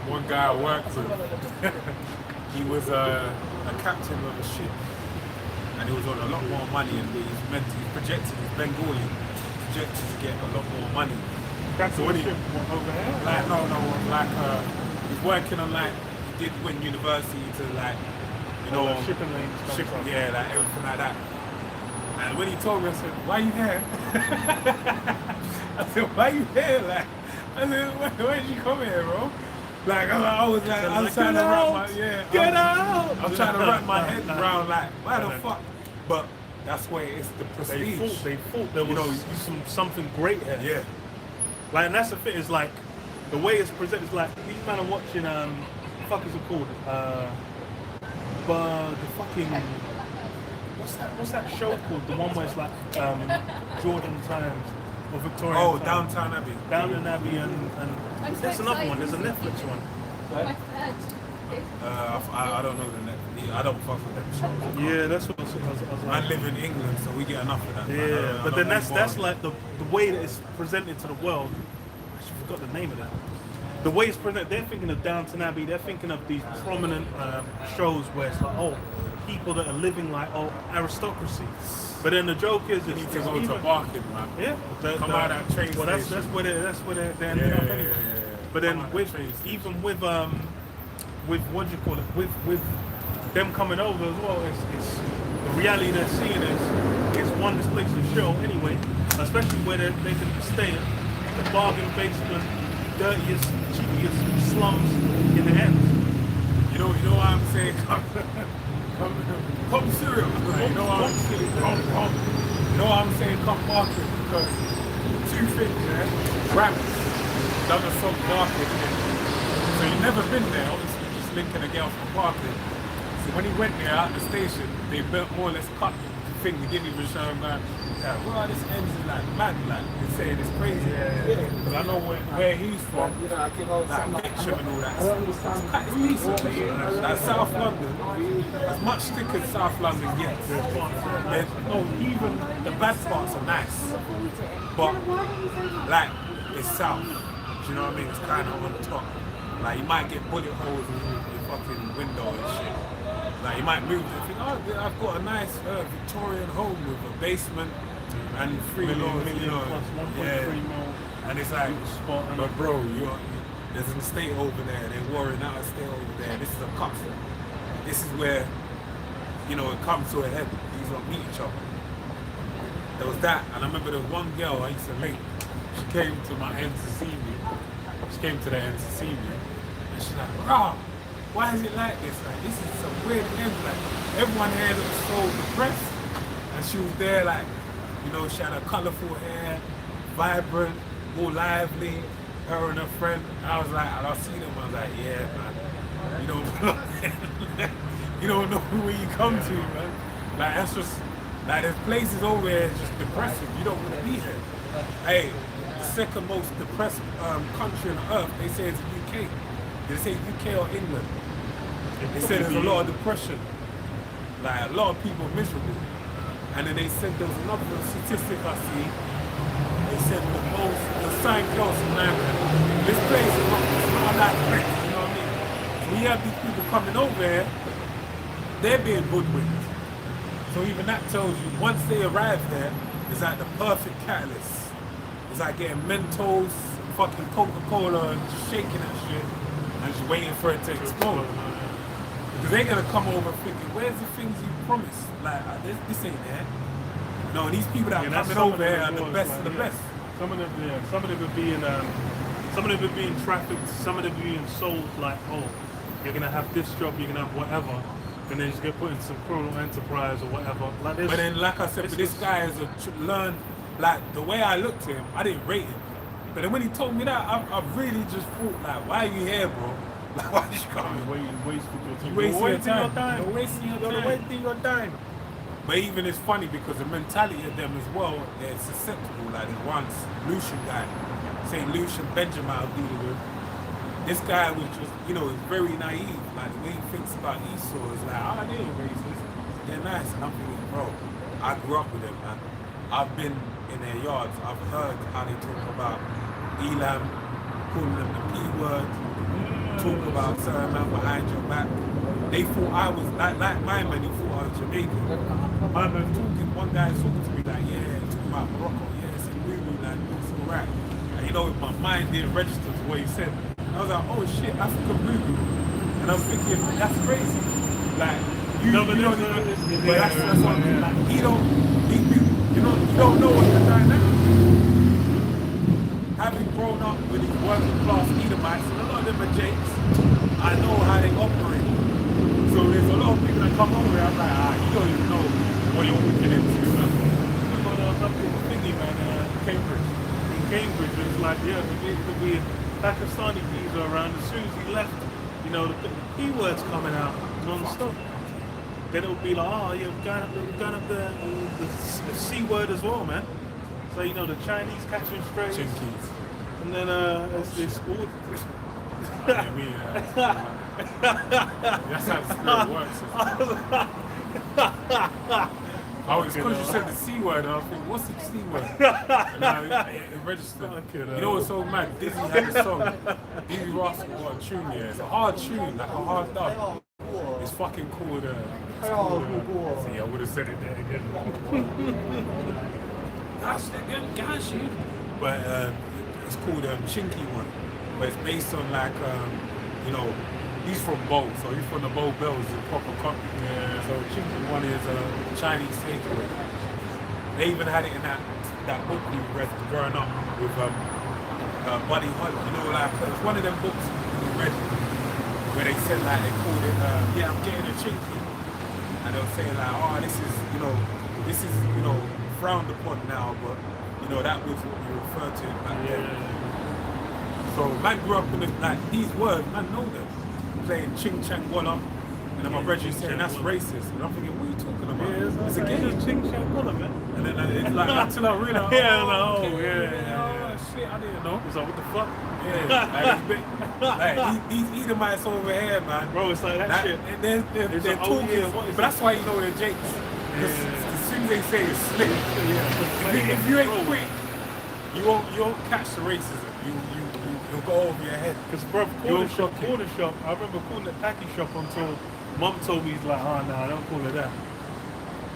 One guy I worked with, he was a captain of a ship, and he was on a lot more money, and he's projected, he's Bengali, projected to get a lot more money. That's So what when he, over here? he's working on he did win university to shipping lanes. yeah, everything like that. And when he told me, I said, "Why you here?" I said, "Why you here?" I said, "Why did you come here, bro?" I was trying to wrap my I'm trying to wrap my head around why the fuck? But that's where it's the prestige. They thought there was something great here. Yeah. And that's the thing, is the way it's presented is these men are watching, fuck is it called? The fucking, what's that show called? The one where it's Jordan Times or Victorian Times. Downtown Abbey. Downtown Abbey and there's another one, there's a Netflix one. I don't know the Netflix. I don't fuck with them shows. Yeah, that's what I was I live in England, so we get enough of that. Yeah, but then that's the way that it's presented to the world. I actually forgot the name of that. The way it's presented, they're thinking of Downton Abbey. They're thinking of these prominent shows where it's people that are living aristocracy. But then the joke is, You need to go to Barking, man. Yeah, Come out that train well, that's station. that's where they're ending up anyway. Yeah. But then Come out with that train station. even with what do you call it? With them coming over as well, it's the reality they're seeing is this place is show anyway, especially where they can stay at the bargain basement, dirtiest, cheapest slums in the end. You know what I'm saying? Come cereal. You know what I'm saying? You know what I'm saying? Come market, because two things, rabbits doesn't sub market. So you've never been there, obviously just linking a girl from market. So when he went there at the station, they more or less cut the thing. They didn't even show him well, this ends is mad, they saying it's crazy. Because I know where he's from, Mitcham and all that. It's decent. South London, as much thicker as South London gets. Even the bad parts are nice, but it's south. Do you know what I mean? It's kind of on top. You might get bullet holes in your fucking window and shit. You might move and think, I've got a nice Victorian home with a basement and 3 million million, plus 1.3 mil. And it's but bro, there's an estate over there. They're warring out an estate over there. This is a cut. This is where, it comes to a head. These don't meet each other. There was that, and I remember there was one girl I used to link. She came to my end to see me. She came to the end to see me, and she's like, "Rah, why is it like this? Like, this is some weird end. Like, everyone here looks so depressed. And she was there, like, you know, she had her colourful hair, vibrant, more lively, her and her friend. And I was like, and I seen them, I was like, yeah, man, you don't belong here. You don't know where you come to, man. Like, that's just, like, there's places over here that's just depressing. You don't want to be here. Hey, the second most depressed country on earth, they say it's the UK. They say UK or England. They say there's a lot of depression. Like, a lot of people are miserable. And then they said there was another statistic I see. They said the signpost in America, this place is not that great, you know what I mean? So we have these people coming over here, they're being hoodwinked. So even that tells you, once they arrive there, it's like the perfect catalyst. It's like getting Mentos, fucking Coca-Cola, and just shaking that shit, and just waiting for it to explode. Because they're gonna come over thinking, where's the things you promised? Like, this ain't there. No, and these people that are coming over here are the best of the best. Some of them are being trafficked, some of them are being sold like, oh, you're gonna have this job, you're gonna have whatever, and then just get put in some criminal enterprise or whatever. Like this, but then, like I said, but this guy has learned, like, the way I looked at him, I didn't rate him. But then when he told me that, I really just thought, like, why are you here, bro? Like, why did you come? You're wasting your time. You're wasting your time. You're wasting your time. But even it's funny because the mentality of them as well, they're susceptible. Like, there's one Lucian guy, St. Lucian Benjamin I was dealing with. This guy was just, you know, very naive. Like, the way he thinks about Esau is like, oh, they're racist. They're nice. And I'm thinking, bro, I grew up with them, man. I've been in their yards. I've heard how they talk about Elam, calling them the P word, talk about certain man behind your back. They thought I was, like my man, he thought I was Jamaican. My man talking, one guy talking to me like, yeah, talking about Morocco, yeah, it's in Woo-Woo, like, it's all right. And you know, my mind didn't register to what he said. I was like, oh shit, African Woo-Woo. And I was thinking, that's crazy. Like, you don't even, but that's what I mean. Like, you don't know what the dynamic is. Having grown up with these working class Edomites, and a lot of them are Jakes, I know how they operate. So there's a lot of people that come over here, I'm like, you don't even know what you're looking into, man. Something thingy, man, Cambridge. In Cambridge, it's like, yeah, there could be a Pakistani geezer around. As soon as he left, you know, the P word's coming out non-stop. Then it would be like, oh, yeah, we're going up the C word as well, man. So, you know, the Chinese catching strays. Chinkies. And then it's all... That's how the spirit works. I was because you said the C word, and I was thinking, what's the C word? And it registered. You know what's so mad? Dizzy had a song. Dizzy Rascal got a tune here. It's a hard tune, like a hard dub. It's fucking called. See, I would have said it there again. Gosh, but it's called Chinky One. But it's based on like, you know, he's from Bow, so he's from the Bow Bells, the proper country. Yeah. So Chinky One is a Chinese takeaway. They even had it in that book we read growing up with Buddy Holly. You know, like it's one of them books we read where they said like they called it, yeah, I'm getting a Chinky, and they were saying like, oh, this is frowned upon now, but you know that was what we referred to back then. So man grew up with like these words, man know them. Playing Ching Chang Walla, and then my brother saying that's racist. And I'm thinking, what are you talking about? Yeah, it's a game. Ching Chang Walla, man. And then it's like until I realized, shit, I didn't know. It's like, what the fuck? Yeah, like these Edomites over here, man. Bro, it's like that shit. They're talking, but that's why you know they're Jakes. As soon as they say it's slick, if you ain't quick, you won't catch the racism. You'll go over your head. Because, bro, corner shop, I remember calling it tacky shop until Mum told me, like, oh, no, I don't call it that.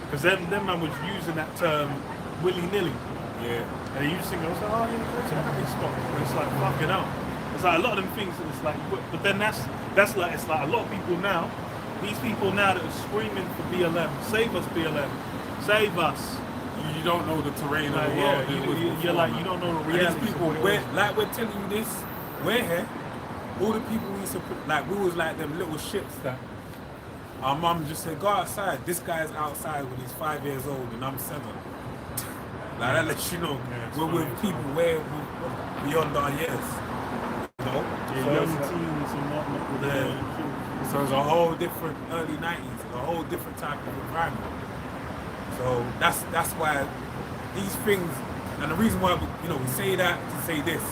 Because them man was using that term willy-nilly. Yeah. And they used to think, I was like, oh, yeah, it's a tacky spot. And it's like, fucking hell. It's like a lot of them things, and it's like, but then that's like, it's like a lot of people now, these people now that are screaming for BLM, save us BLM, save us. You don't know the terrain of the world. You're like, you don't know the reality. People, we're telling you this, we're here. all the people we used to put, like, we was like them little shits that our mum just said, go outside. This guy's outside when he's 5 years old and I'm 7. Like, that lets you know we're with people way beyond our years. You know? Young teens and whatnot with their children. So it's a whole different early 90s, a whole different type of environment. So that's why these things, and the reason why we say that to say this.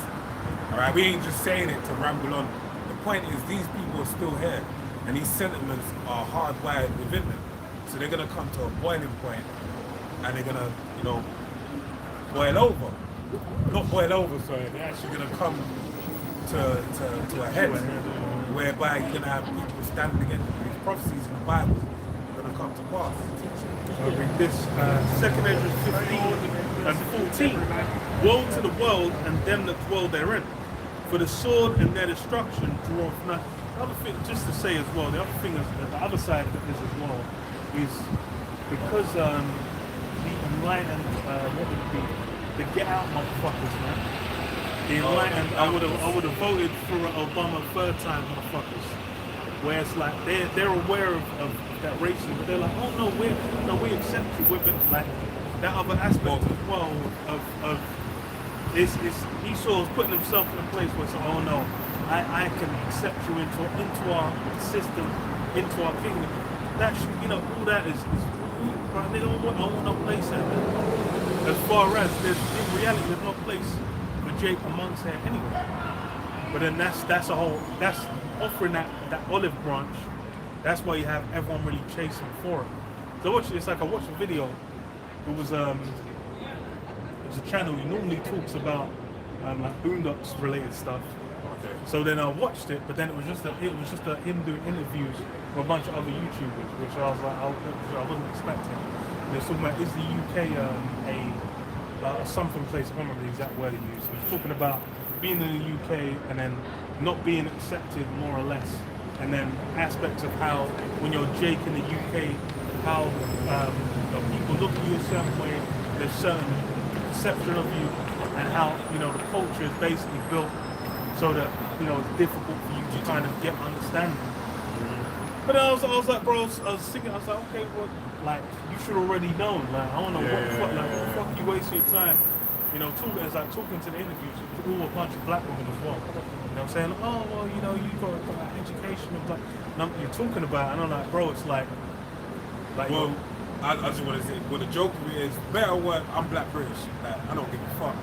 All right, we ain't just saying it to ramble on. The point is these people are still here, and these sentiments are hardwired within them. So they're gonna come to a boiling point, and they're gonna, boil over. Not boil over, sorry. They're actually gonna come to a head, whereby you're gonna have people standing against these prophecies in the Bible gonna come to pass. I read this, 2nd Ezra 15 and 14. Woe to the world and them that dwell therein, for the sword and their destruction draweth nigh. The other thing, just to say as well, the other thing is that the other side of this as well is because the enlightened, what would it be? The get out motherfuckers, man. The enlightened, I would have voted for Obama 3rd time, motherfuckers. Where it's like they're aware of that racism, but they're like, oh no, we accept you. We've been like that other aspect as well of Esau's putting himself in a place where it's like, oh no, I can accept you into our system, into our kingdom. That should, all that is right, they don't want no place in there. As far as in reality there's no place for Jake amongst there anyway. But then that's offering that olive branch. That's why you have everyone really chasing for it. So I watched a video. It was a channel who normally talks about like Boondocks related stuff. Okay. So then I watched it, but then it was just him doing interviews with a bunch of other YouTubers, which I was like, I wasn't expecting. And they're talking about, is the UK a something place? I can't remember the exact word he used. He was talking about being in the UK and then not being accepted, more or less, and then aspects of how when you're Jake in the UK, how people look at you a certain way, there's certain perception of you, and how the culture is basically built so that it's difficult for you to kind of get understanding. But I was like, bro, I was thinking, I was like, okay, well, like you should already know. Like I don't know what the fuck, like what the fuck you wasting your time. It's like talking to the interviews, all a bunch of black women as well. Saying, oh well, you got education and black. And you're talking about, and I'm like, bro, it's like well, I just want to say, well, the joke of it is, better what, I'm black British. Like, I don't give a fuck.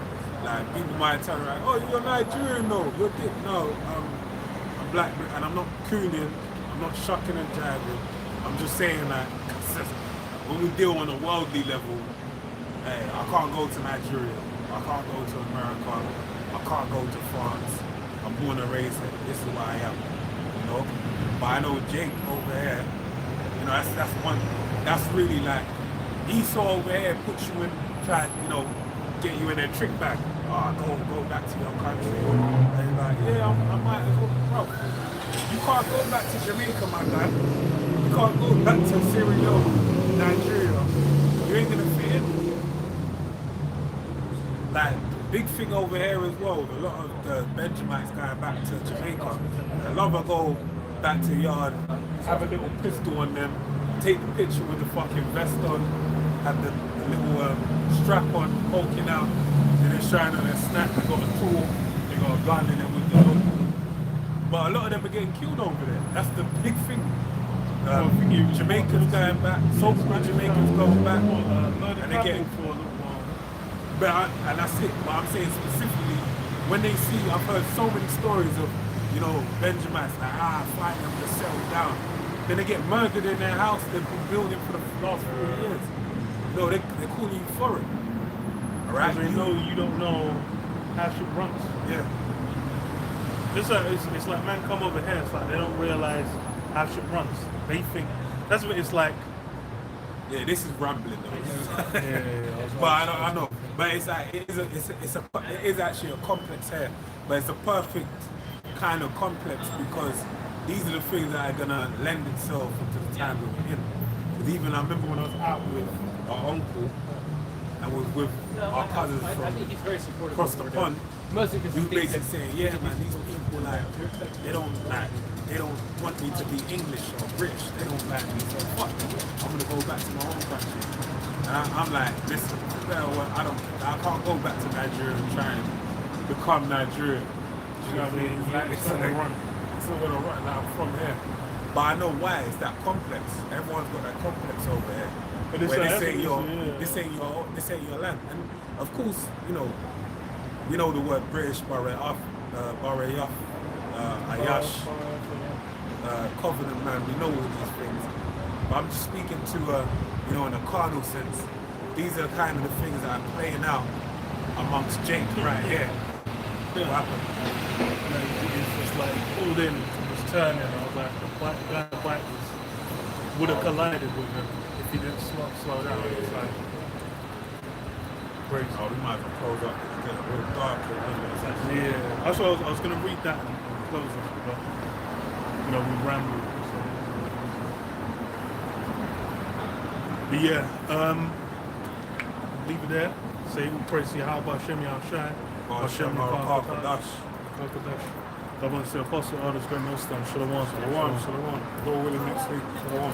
Like, people might turn around, oh, you're Nigerian, no, you're dick. No, I'm black, and I'm not cooning, I'm not shucking and jiving. I'm just saying that when we deal on a worldly level, hey, I can't go to Nigeria, I can't go to America, I can't go to France. I'm born and raised here. This is where I am, But I know Jake over here, that's one. That's really like Esau over here puts you in, try, get you in a trick bag. Go back to your country. And you're like, yeah, I might as well, bro. You can't go back to Jamaica, my guy. You can't go back to Sierra Leone, Nigeria. You ain't gonna fit in. Like. Big thing over here as well, a lot of the Benjamites going back to Jamaica. A lot of them go back to the yard, have a little pistol on them, take the picture with the fucking vest on, have the little strap on, poking out, and then showing on their snack. They got a tool, they got a gun in it with them. But a lot of them are getting killed over there. That's the big thing. Jamaicans going back, so-called Jamaicans going back, and they're getting and that's it. But I'm saying specifically, when they see, I've heard so many stories of, Benjamites, like, fighting them to settle down. Then they get murdered in their house they've been building for the last 4 years. They're calling you for it. All right? You don't know how shit runs. Yeah. It's like, man, come over here. It's like they don't realize how shit runs. They think, that's what it's like. Yeah, this is rambling though. Yeah. But I know. But it's like it is actually a complex here. But it's a perfect kind of complex because these are the things that are gonna lend itself into the time that we're in. Because even I remember when I was out with our uncle, and with our cousins I from think he's very supportive. across of the what pond, we're doing. Mostly because he was basically saying, yeah man, these people they don't want me to be English or British. They don't like me. So fuck, I'm gonna go back to my own country. And I'm like, listen, I can't go back to Nigeria and try and become Nigerian. You know what I mean? Like, it's not gonna run. It's not gonna run. Like, I'm from here. But I know why. It's that complex. Everyone's got that complex over here. But it's Where like, this ain't your land. And of course, you know, we know the word British, Barayaf, Ayash, Covenant, man. We know all these things. But I'm just speaking to, you know, in a carnal sense. These are kind of the things that are playing out amongst Jake right here. What happened? It's just like pulled in, was turning. I was like, the bike would have collided with him if he didn't slow down. It's like crazy. Oh, we might as well close up. It's getting real dark. Yeah, that's what I was going to read that and close it, but you know, we rambled. So. But yeah, leave it there. Say we praise to Yahweh Hashem Yahushai. Hashem Barakah. I want to say Apostle Artist Grand Nostan. Shalom. Shalom. Go willing next week. Shalom.